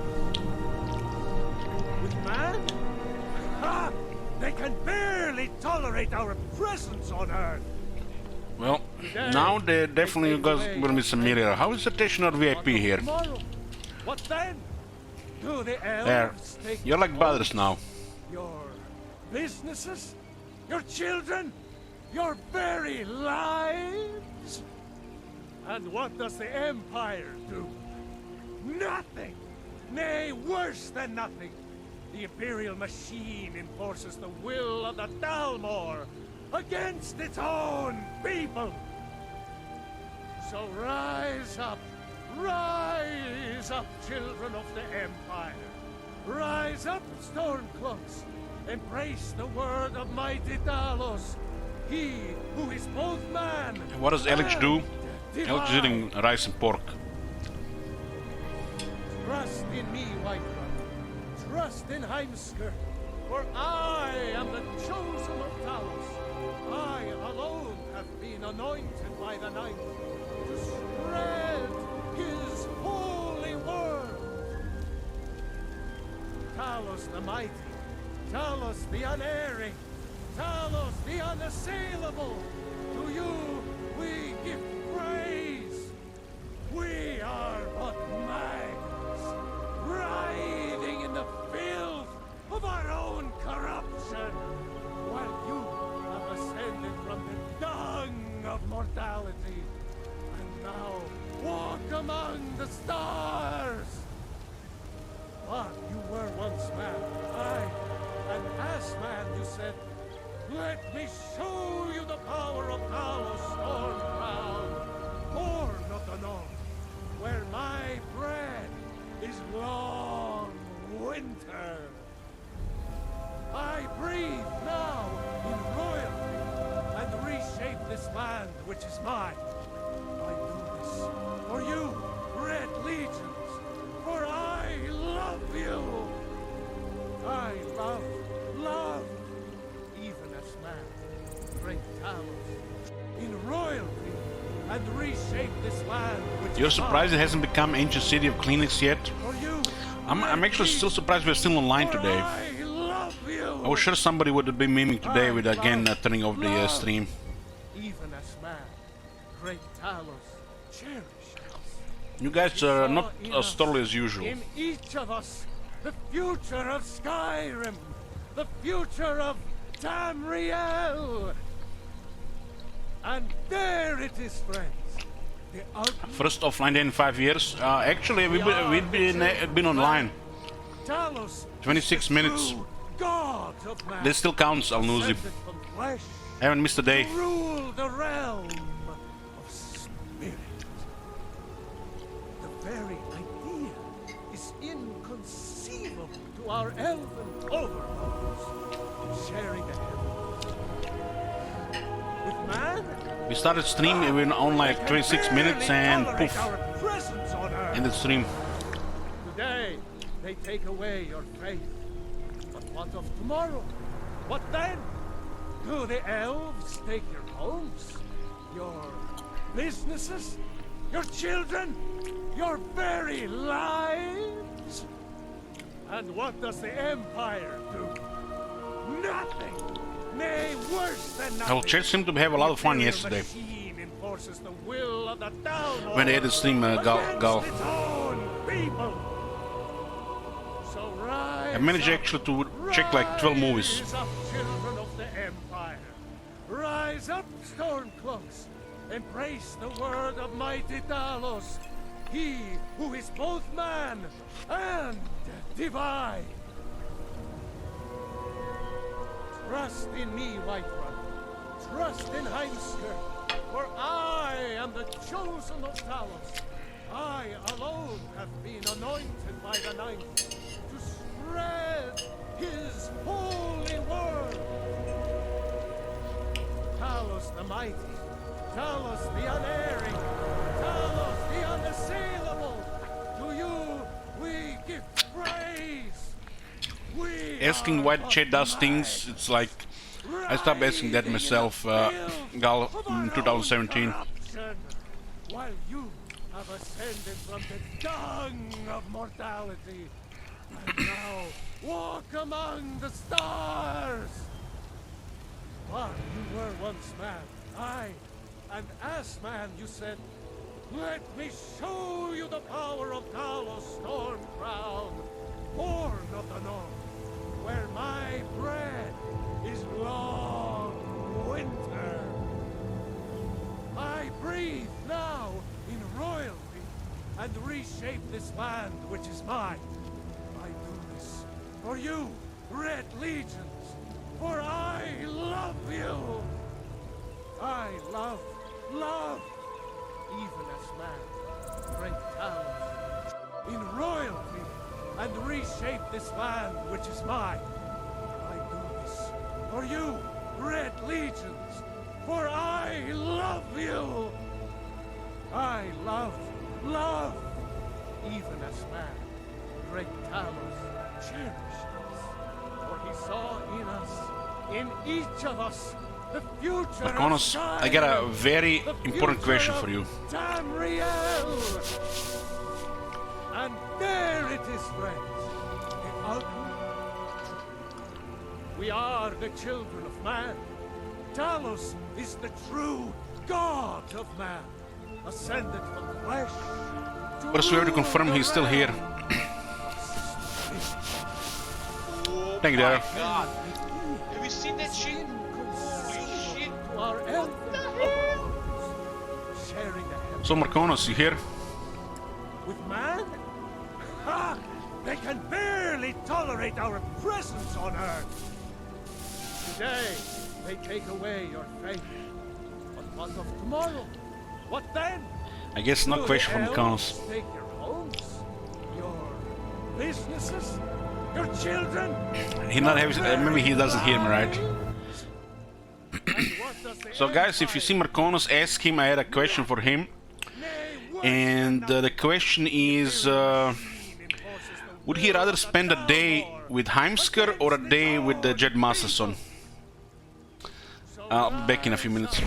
With man? Ha! They can barely tolerate our presence on Earth. Well, now they're definitely gonna be some mirror. How is the Stationer VIP here? Tomorrow, what then? Do the There. elves take You're like brothers now. your businesses? Your children? Your very lives? And what does the Empire do? Nothing! Nay, worse than nothing! The Imperial machine enforces the will of the Dalmor against its own people! So rise up, children of the Empire! Rise up, Stormcloaks! Embrace the word of mighty Talos! He who is both man What does Elix do? and Elix is eating divine. rice and pork. Trust in me, Whiterun. Trust in Heimskr. For I am the chosen of Talos. I alone have been anointed by the Ninth to spread his holy word. Talos the mighty, Talos the unerring, Talos the unassailable. To you we give praise. We are but maggots, writhing in the filth of our own corruption. Let me show you the power of Talos Stormcrown, born of the north, where my bread is long winter. I breathe now in royalty and reshape this land which is mine. I do this for you, Red Legions, for I love you. I love, even as man, great Talos, in royalty and reshape this land which You're is surprised mine. it hasn't become ancient city of Kleenex yet? For you, I'm actually still surprised we're still online for today. I love you. I was sure somebody would be memeing today with again turning off the stream. Even as man, great Talos, cherish us. You guys are not as thoroughly as usual. In each of us, the future of Skyrim, the future of Tamriel. And there it is, friends. The First offline day in 5 years. Actually, we've been online. Talos, 26 minutes. true God of man, This still counts, Alnuzi. descended from flesh I haven't missed a day. to rule the realm of spirit. The very idea is inconceivable to our elven overlords, sharing the heavens. With man, We started stream, we were on like 26 minutes and tolerate poof, our presence on Earth. ended stream. Today, they take away your faith. But what of tomorrow? What then? Do the elves take your homes? Your businesses? Your children? Your very lives? And what does the Empire do? Nothing! Nay, worse than nothing! Our chat seemed to have a lot of fun The yesterday machine enforces the will of the Down when they had the stream Gal. against its own people. So rise I managed up, actually to check like 12 movies. rise up, children of the Empire. Rise up, Stormcloaks. Embrace the word of mighty Talos. He who is both man and divine. Trust in me, Whiterun. Trust in Heimskir. For I am the chosen of Talos. I alone have been anointed by the Ninth to spread his holy word. Talos the mighty, Talos the unerring, Talos the unassailable. To you we give praise. We Asking why the chat does things, it's like I stopped asking that myself, Gal, in 2017. While you have ascended from the dung of mortality, and now walk among the stars. While you were once man, aye, and as man you said, let me show you the power of Talos Stormcrown, born of the north, where my bread is long winter. I breathe now in royalty and reshape this land which is mine. I do this for you, Red Legions, for I love you. I love, even as man, great Talos, in royalty and reshape this land which is mine. I do this for you, Red Legions, for I love you. I love, even as man, great Talos cherished us, for he saw in us, in each of us, the future Marconis, of I got a Skyrim, very the important future question of for you. Tamriel. And there it is, friends, the ultimate. We are the children of man. Talos is the true God of man, ascended from flesh. But we have to confirm he's still here. Oh Thank you, my Dara. god. Have you seen that shit? Holy shit. To our elven overlords, sharing the heavens So Marconis, you here? with man? Ha! They can barely tolerate our presence on Earth. Today, they take away your faith. But what of tomorrow? What then? I guess no Will question the from Connors. elves take your homes, your businesses, your children? He not have, maybe he doesn't hear me right. And what does the So guys, if you see Marconos, ask him. I had a question for him, and the question is, would he rather spend a day with Heimskr or a day with the Jed Masterson? I'll be back in a few minutes.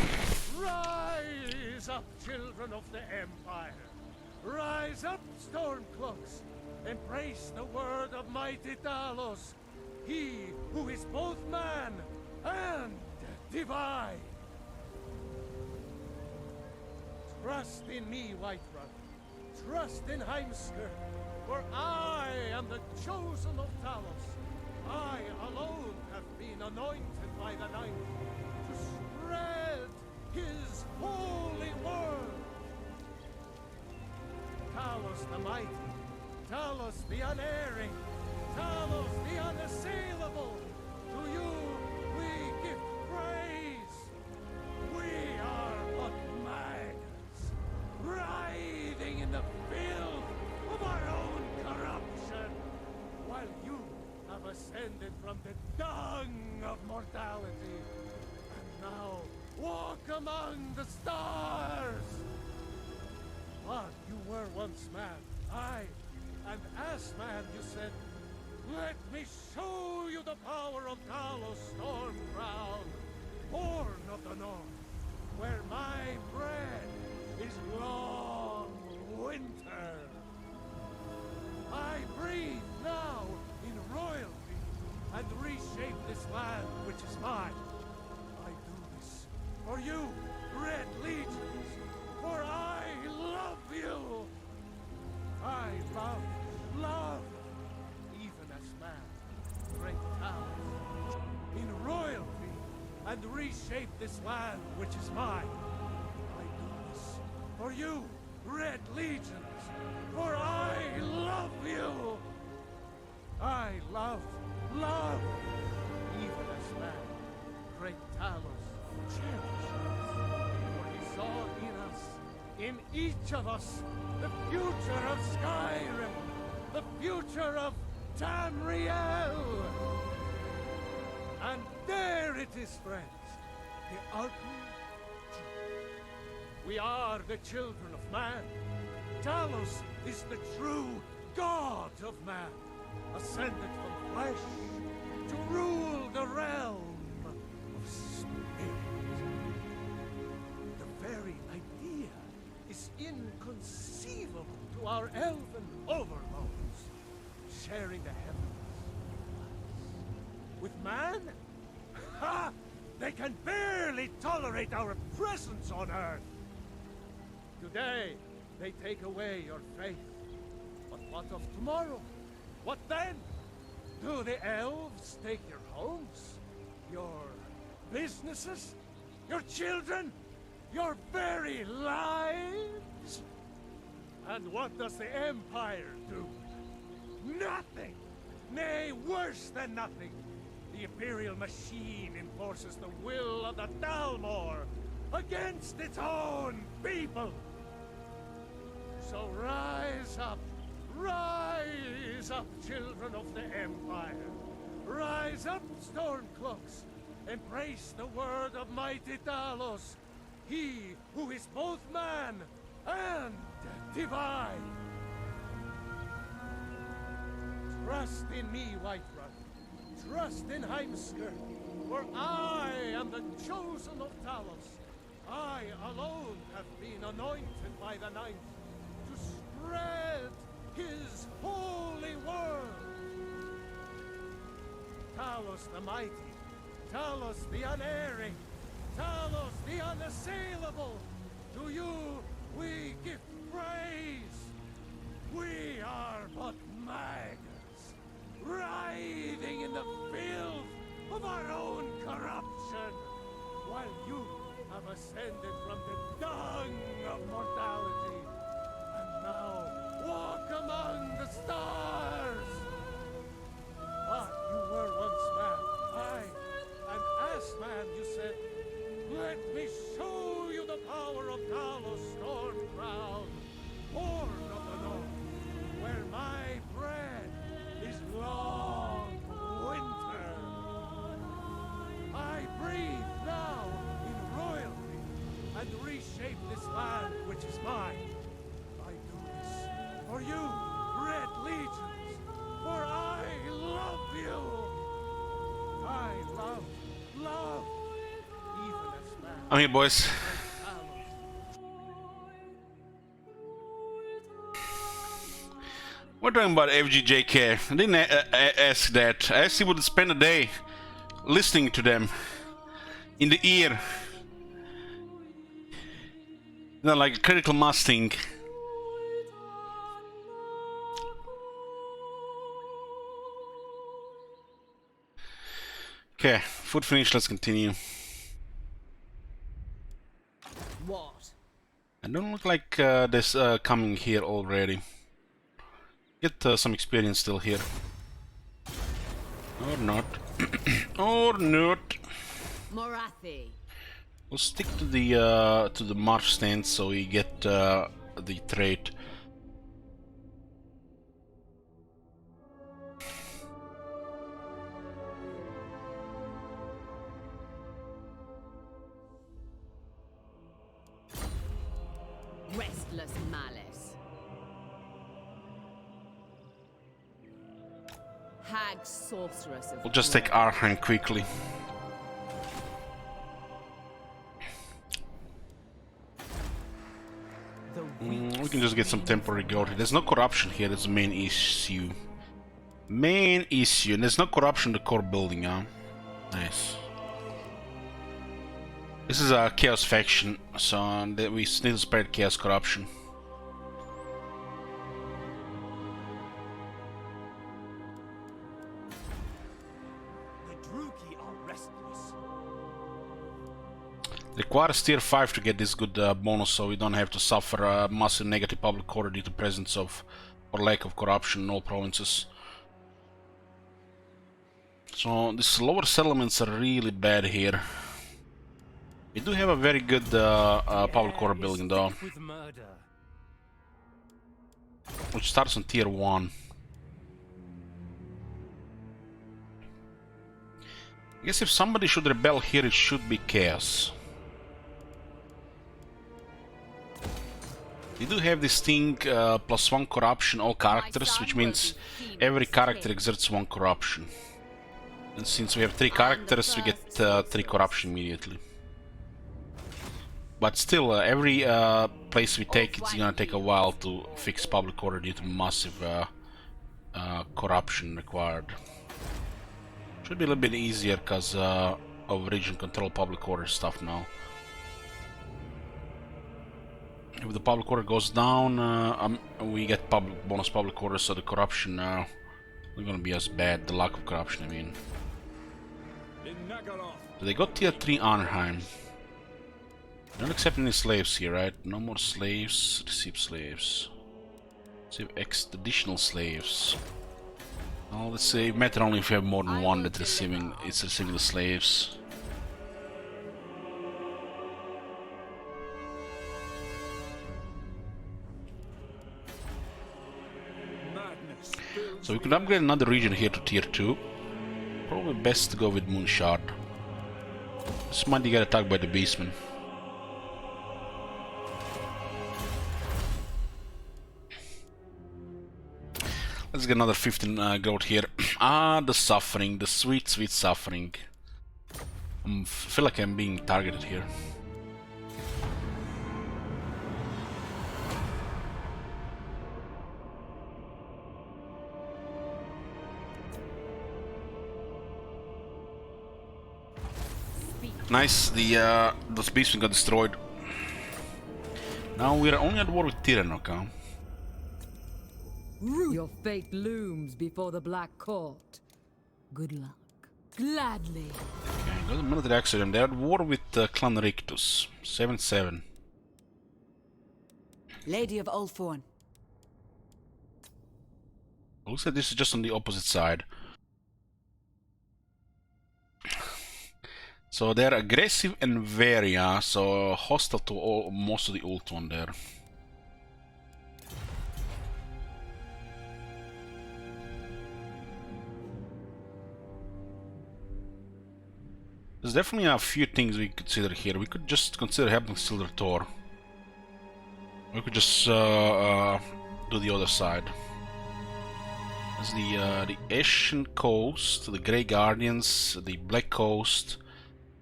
Rise up, children of the Empire. Rise up, Stormcloaks. Embrace the word of mighty Talos. He who is both man and divine. Trust in me, Whiterun. Trust in Heimskr. For I am the chosen of Talos. I alone have been anointed by the Ninth to spread his holy word. Talos the mighty, Talos the unerring, Talos the unassailable. To you we give praise. We are but maggots, writhing in the filth of our own corruption, while you have ascended from the dung of mortality, and now walk among the stars. But you were once man, aye, and as man you said, let me show you the power of Talos Stormcrown, born of the north, where my bread is long winter. I breathe now in royalty and reshape this land which is mine. I do this for you, Red Legions, for I love you. I love, even as man, great Talos, in royalty and reshape this land which is mine. I do this for you, Red Legions, for I love you. I love, even as man, great Talos cherishes. For he saw in us, in each of us, the future of Skyrim, the future of Tamriel. And there it is, friends, the ugly truth. We are the children of man. Talos is the true god of man, ascended from flesh to rule the realm of spirit. The very idea is inconceivable to our elven overlords, sharing the heavens with man. Ha! They can barely tolerate our presence on Earth. Today, they take away your faith. But what of tomorrow? What then? Do the elves take your homes? Your businesses? Your children? Your very lives? And what does the Empire do? Nothing! Nay, worse than nothing! The Imperial machine enforces the will of the Dalmor against its own people! So rise up, children of the Empire. Rise up, Stormcloaks. Embrace the word of mighty Talos, he who is both man and divine. Trust in me, Whiterun. Trust in Heimskr, for I am the chosen of Talos. I alone have been anointed by the Ninth to spread his holy word. Talos the mighty, Talos the unerring, Talos the unassailable, to you we give praise. We are but maggots, writhing in the filth of our own corruption, while you have ascended from the dung of mortality, and now walk among the stars. But you were once man, aye, and as man you I'm here, boys. We're talking about FGJK. I didn't ask that. I asked he would spend a day listening to them in the ear. You know, like a critical mass thing. Okay, food finished, let's continue. What? I don't look like there's coming here already. Get some experience still here. Or not. Or not. Morathi. We'll stick to the march stance so we get the trait. Restless malice. Hag sorceress of We'll just take Arheim quickly. We can just get some temporary gold. There's no corruption here, that's the main issue. Main issue. And there's no corruption in the core building, huh? Nice. This is a chaos faction, so we need to spread chaos corruption. The Druki are restless. Requires tier 5 to get this good bonus, so we don't have to suffer a massive negative public order due to presence of or lack of corruption in all provinces. So these lower settlements are really bad here. We do have a very good public order building though, which starts on tier 1. I guess if somebody should rebel here, it should be Chaos. We do have this thing, +1 corruption all characters, which means every character exerts 1 corruption. And since we have 3 characters, we get 3 corruption immediately. But still, every place we take, it's gonna take a while to fix public order due to massive corruption required. Should be a little bit easier because of region control public order stuff now. If the public order goes down, we get bonus public order, so the corruption not gonna be as bad. The lack of corruption, I mean. So they got tier 3 Arnheim. Don't accept any slaves here, right? No more slaves. Receive slaves. Receive additional slaves. Well, let's say matter only if you have more than one that's receiving the slaves. So we could upgrade another region here to tier 2. Probably best to go with Moonshard. This might get attacked by the Beastmen. Let's get another 15 gold here. The suffering, the sweet, sweet suffering. I feel like I'm being targeted here. Nice, those beastmen got destroyed. Now we're only at war with Tiranoc, huh? Your fate looms before the Black Court. Good luck. Gladly. Okay, got a military accident. They're at war with Clan Rictus. 7-7. Lady of Ulthorn. Looks like this is just on the opposite side. So they're aggressive and very, so hostile to most of the Ultron there. There's definitely a few things we consider here. We could just consider helping Silver Tor. We could just do the other side. There's the Ashen Coast, the Grey Guardians, the Black Coast,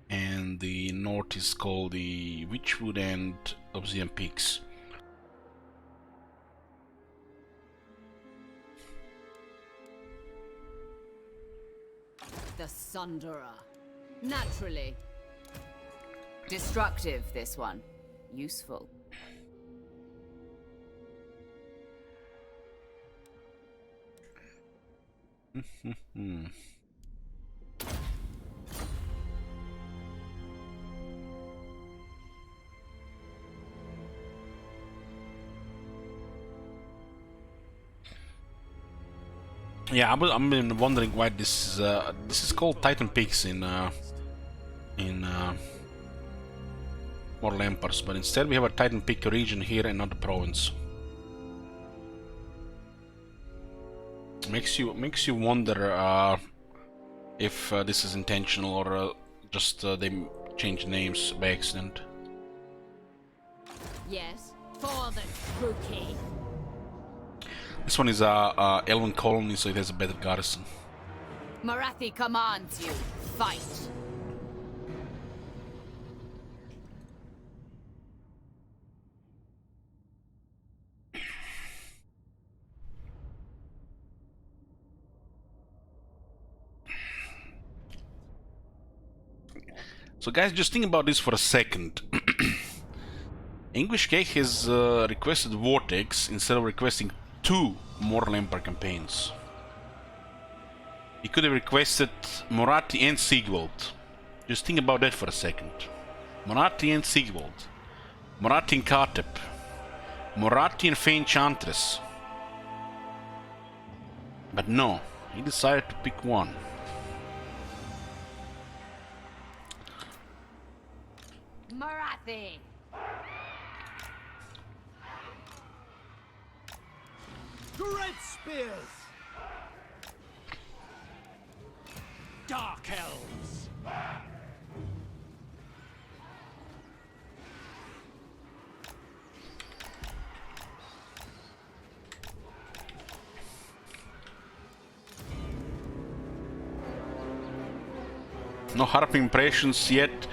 and the north is called the Witchwood and Obsidian Peaks. The Sunderer. Naturally. Destructive, this one. Useful. Yeah, I'm been wondering why this is called Titan Peaks in Mortal Empires, but instead we have a Titan Peak region here and not a province. Makes you wonder if this is intentional or just they change names by accident. Yes, for the Druki. This one is a Elven colony, so it has a better garrison. Marathi commands you. Fight. So guys, just think about this for a second. English Cake has requested Vortex instead of requesting 2 Mortal Empire campaigns. He could have requested Morathi and Sigvald. Just think about that for a second. Morathi and Sigvald. Morathi and Kartep. Morathi and Fey Enchantress. But no, he decided to pick one. Marathi. Great spears! Dark elves! No harp impressions yet.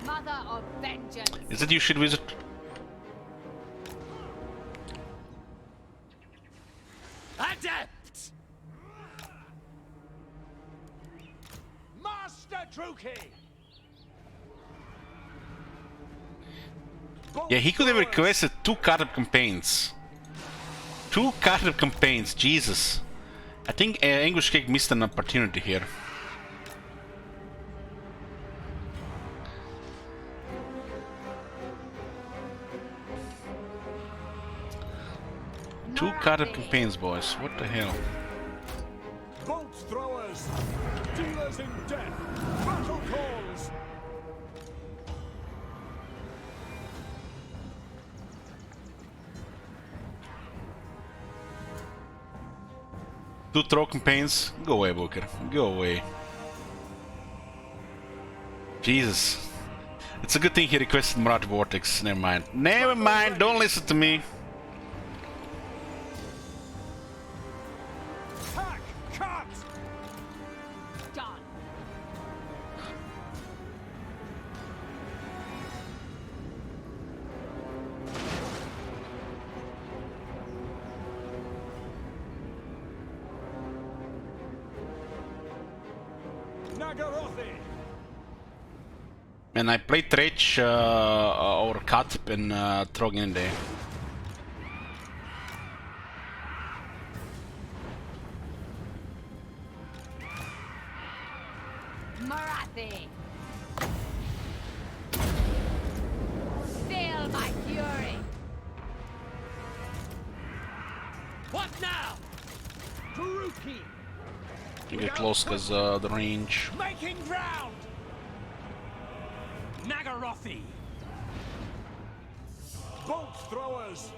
Mother of vengeance. Is that you should visit? Adept! Master Druki! Yeah, he could have requested 2 Kartep campaigns. 2 Kartep campaigns, Jesus. I think English Cake missed an opportunity here. Two Kartep campaigns, boys. What the hell? Bolt throwers! Dealers in death! Battle calls! Two throw campaigns? Go away, Booker. Go away. Jesus. It's a good thing he requested Marathi Vortex. Never mind. Never mind. Don't listen to me. Hack! Cut! Done. Nagarothi! And I played Trech or Katip and Trog in there. Marathi. Feel my fury. What now? Druki! You get close because the range. Making ground! Nagarothi! Bolt throwers!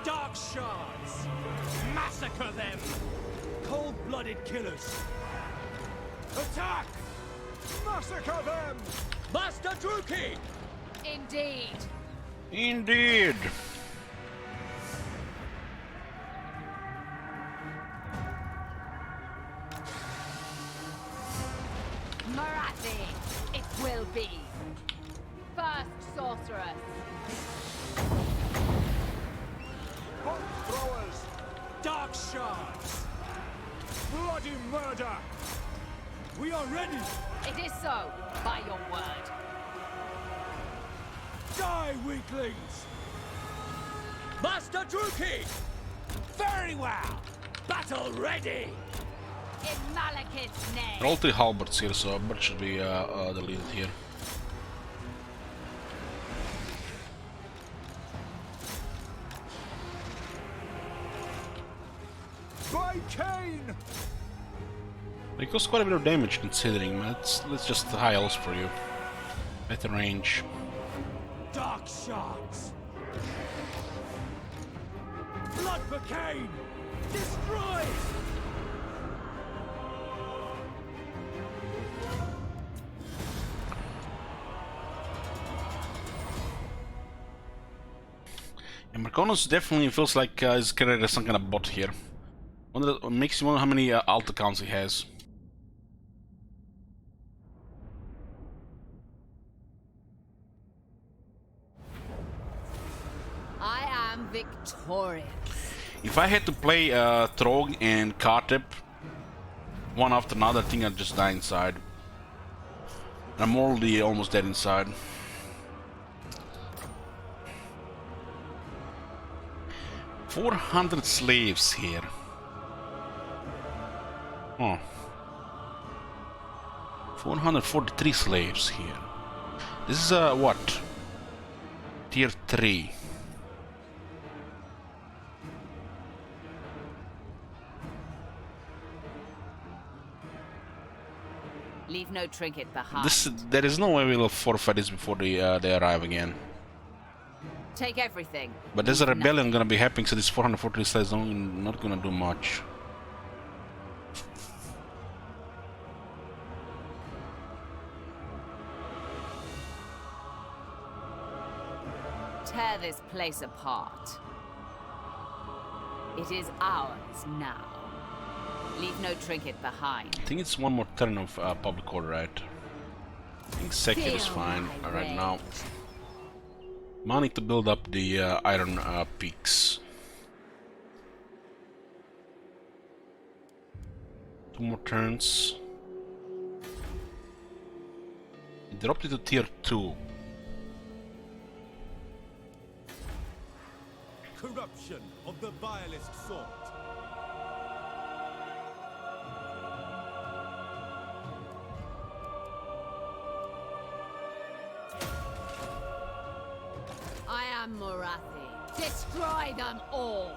Dark shards! Massacre them! Cold-blooded killers! Attack! Massacre them! Master Druki! Indeed. Indeed. worthy. It will be. First sorceress. Bolt throwers! Dark shards! Bloody murder! We are ready! It is so, by your word. Die, weaklings! Master Druki! Very well! Battle ready! In Malekith's name. There are all 3 halberds here, so halberd should be deleted here. By Cain! It costs quite a bit of damage considering. That's just high elves for you. Better range. Dark shards! Blood for Cain! Destroy! And Marconos definitely feels like he's created some kind of bot here. Wonder, makes you wonder how many alt accounts he has. I am victorious. If I had to play Trog and Kartep one after another, I think I'd just die inside. I'm already almost dead inside. $400 slaves here. Oh. 443 slaves here. This is what? Tier 3. Leave no trinket behind. There is no way we'll forfeit this before they arrive again. Take everything. But there's a rebellion gonna be happening, so this 440 slaves not gonna do much. Tear this place apart. It is ours now. Leave no trinket behind. I think it's one more turn of public order, right? I think second is fine right now. Money to build up the iron peaks. 2 more turns. It dropped it to tier 2. Corruption of the vilest sort. I am Morathi. Destroy them all.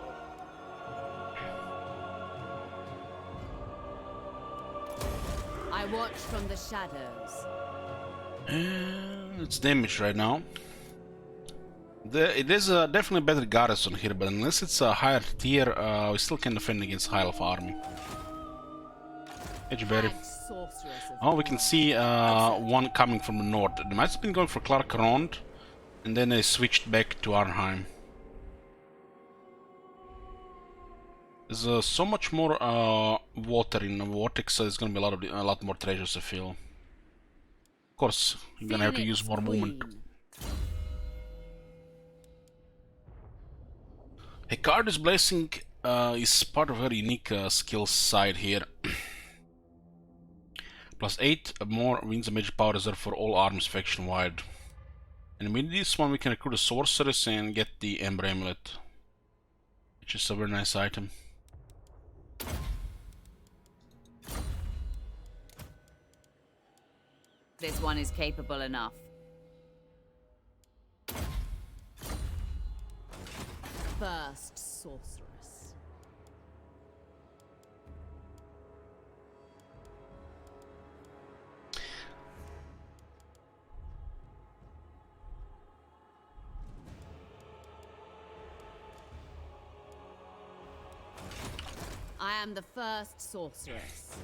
I watch from the shadows. It's damaged right now. It is definitely a better garrison here, but unless it's a higher tier, we still can defend against High Elf army. Edgeberry. Oh, we can see one coming from the north. They might have been going for Clark Rond, and then they switched back to Arnheim. There's so much more water in the Vortex, so there's gonna be a lot more treasures, I feel. Of course, you're gonna have to use more movement. Hekardi's Blessing is part of her unique skill side here. Plus 8 more wins a major power reserve for all arms faction wide. And with this one we can recruit a sorceress and get the Ember Amulet, which is a very nice item. This one is capable enough. First sorceress. I am the first sorceress.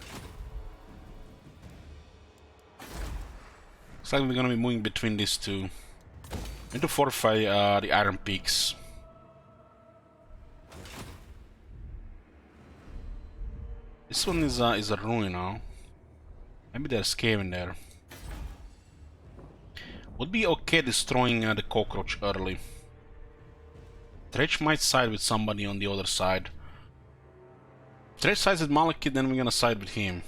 Looks like we're gonna be moving between these two. We need to fortify the Iron Peaks. This one is a ruin now. Maybe there's cave in there. Would be okay destroying the cockroach early. Tretch might side with somebody on the other side. Tretch sides with Malekith, then we're gonna side with him.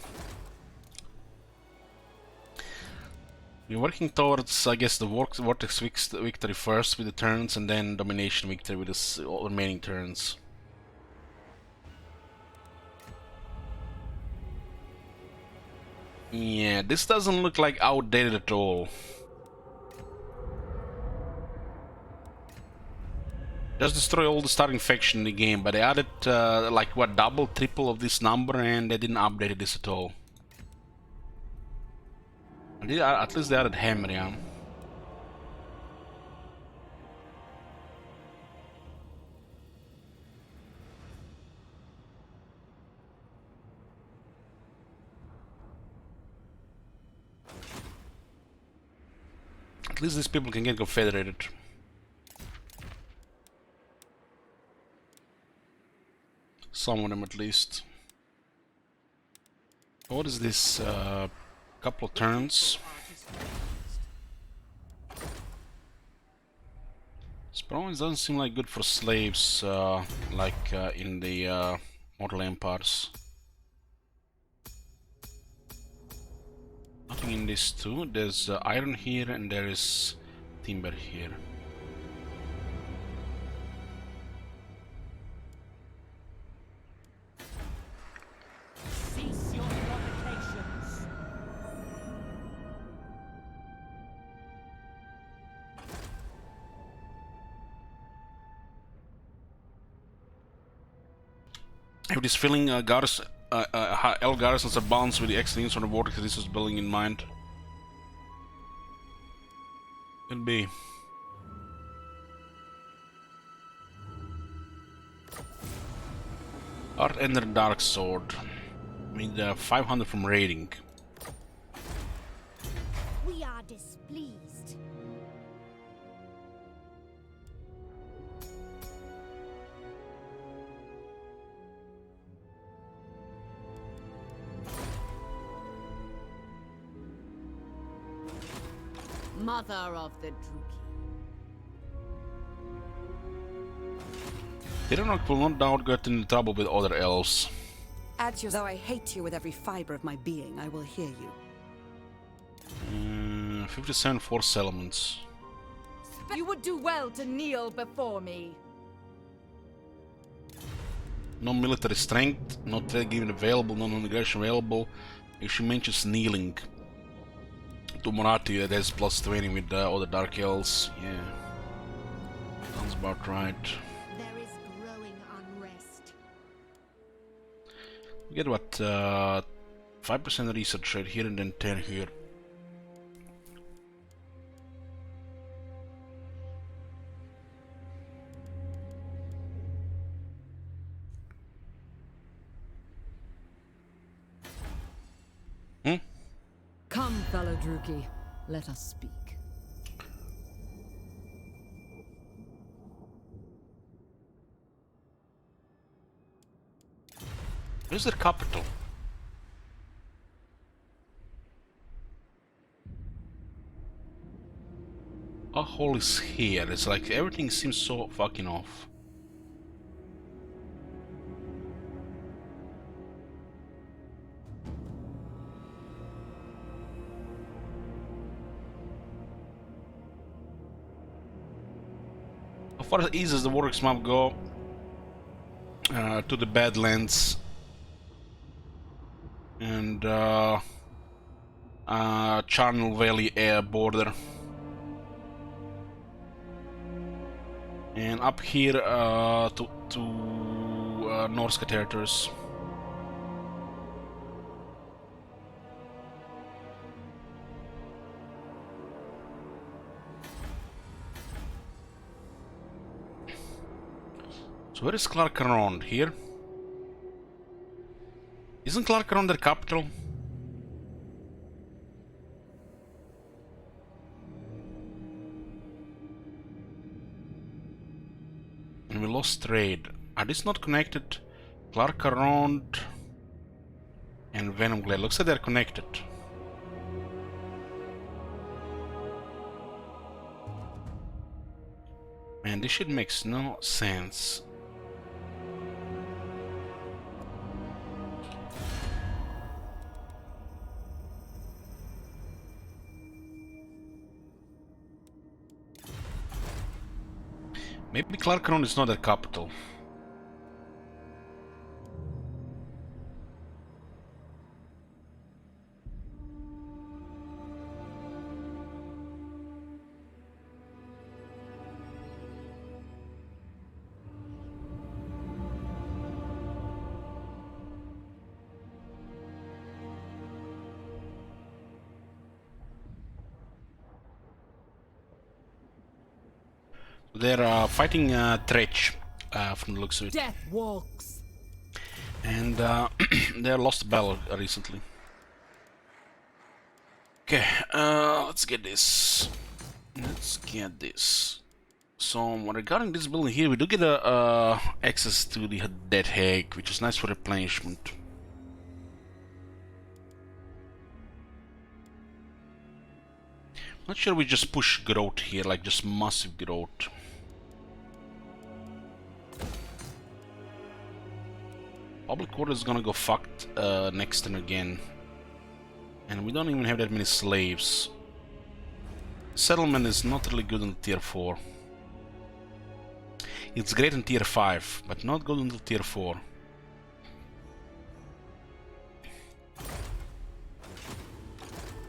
We're working towards, I guess, the Vortex victory first with the turns, and then Domination victory with the remaining turns. Yeah, this doesn't look like outdated at all. Just destroy all the starting faction in the game, but they added like what, double, triple of this number, and they didn't update this at all. At least they added Hammer, yeah. At least these people can get confederated. Some of them at least. What is this? Couple of turns. This province doesn't seem like good for slaves, like in the Mortal Empires. Nothing in this too. There's iron here and there is timber here. Cease your provocations. I have this feeling L garrisons are balanced with the excellence from the Vortex this was building in mind. Could be. Earthender Dark Sword. I mean, 500 from raiding. We are displeased. Mother of the Druki. Tiranoc will not doubt get into trouble with other elves. Though I hate you with every fiber of my being, I will hear you. 57 force elements. You would do well to kneel before me. No military strength, no trade given available, no non-aggression available. She mentions kneeling. To Moratti that has plus 20 with the other Dark Elves. Yeah. Sounds about right. There is growing unrest. We get what, 5% research rate here and then 10 here. Come, fellow Druki, let us speak. Where's their capital? Our hole is here. It's like everything seems so fucking off. How far east does the Vortex map go? To the Badlands and Charnel Valley air border, and up here to Norska territories. So where is Clarkarond? Here? Isn't Clarkarond their capital? And we lost trade. Are these not connected? Clarkarond and Venomglade. Looks like they're connected. Man, this shit makes no sense. Maybe Clarkron is not a capital. They're fighting Tretch, from the looks of it. Death walks. And they lost the battle recently. Okay, let's get this. Let's get this. So regarding this building here, we do get access to the Dead Hag, which is nice for replenishment. Not sure we just push growth here, like just massive growth. Public order is gonna go fucked next turn again. And we don't even have that many slaves. Settlement is not really good on tier 4. It's great in tier 5, but not good until tier 4.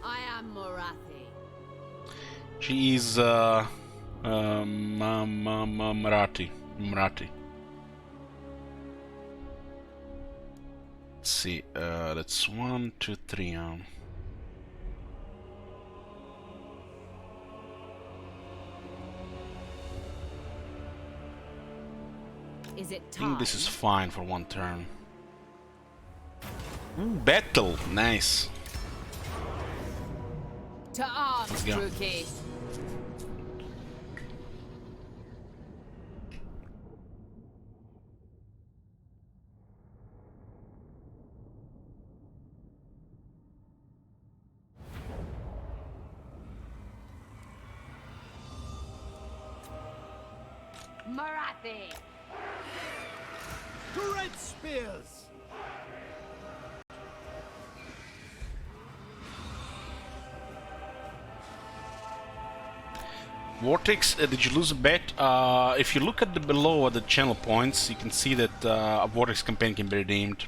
I am Morathi. She is Marathi. Let's see, that's 1, 2, 3. Is it I time? think this is fine for one turn. Ooh, battle, nice. To arms, Let's go. Druki. Morathi. Great spears! Vortex, did you lose a bet? If you look at the below at the channel points, you can see that a Vortex campaign can be redeemed.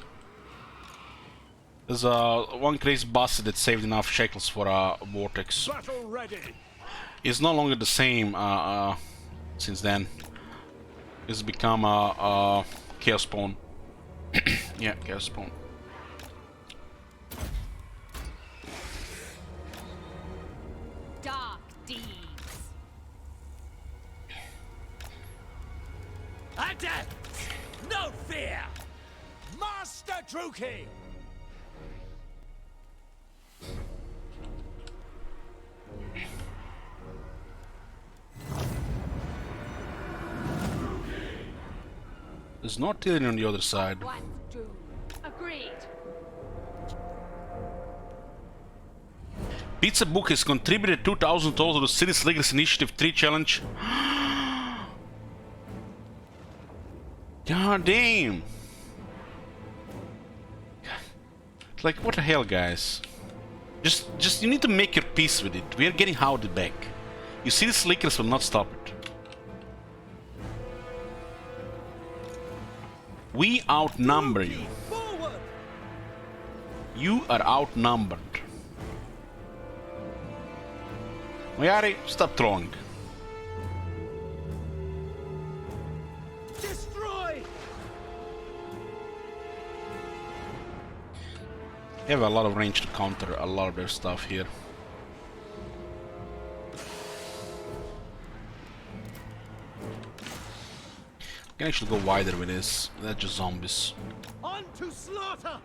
There's one crazy bastard that saved enough shekels for a Vortex. Battle ready! It's no longer the same since then. It's become a Chaos Spawn. Yeah, Chaos Spawn. Dark deeds. Adept! No fear! Master Druki! There's no artillery on the other side. What's due? Agreed. Pizza Book has contributed 2,000 total to the City Slickers Initiative 3 challenge. God damn! Like, what the hell, guys? Just you need to make your peace with it. We are getting Howdy back. You see, the Slickers will not stop it. We outnumber you. Forward! You are outnumbered. Moyari, stop trolling. Destroy! You have a lot of range to counter a lot of their stuff here. You can actually go wider with this. They're just zombies. On to slaughter!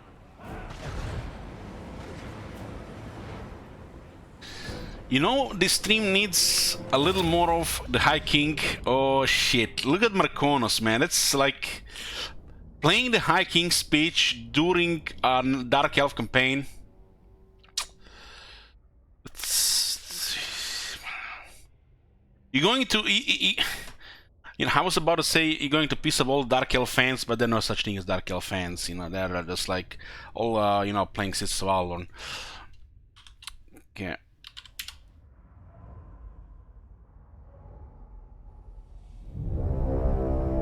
You know, this stream needs a little more of the High King. Oh shit, look at Markonos, man. It's like playing the High King speech during a Dark Elf campaign. You're going to... You know, I was about to say you're going to piss of all Dark Elf fans, but there's no such thing as Dark Elf fans. You know, they're just like all you know, playing Cities of Avalon. Okay.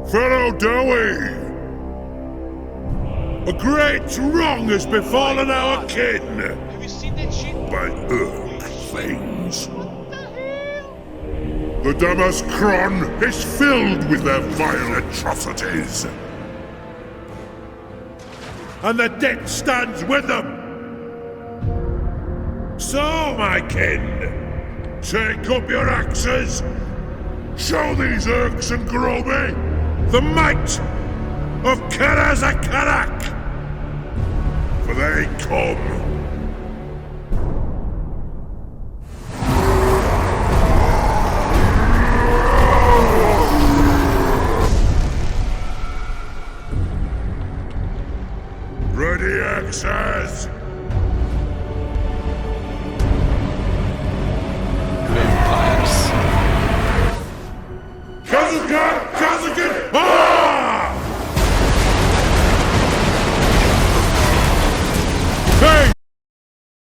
Fellow Dowie! A great wrong has befallen our kin! Have you seen that shit? By Urk things. The Damaskron is filled with their vile atrocities. And the debt stands with them! So, my kin, take up your axes! Show these Urks and Groby the might of Karazakarak! For they come. Ready axes! Vampires. Kazuka!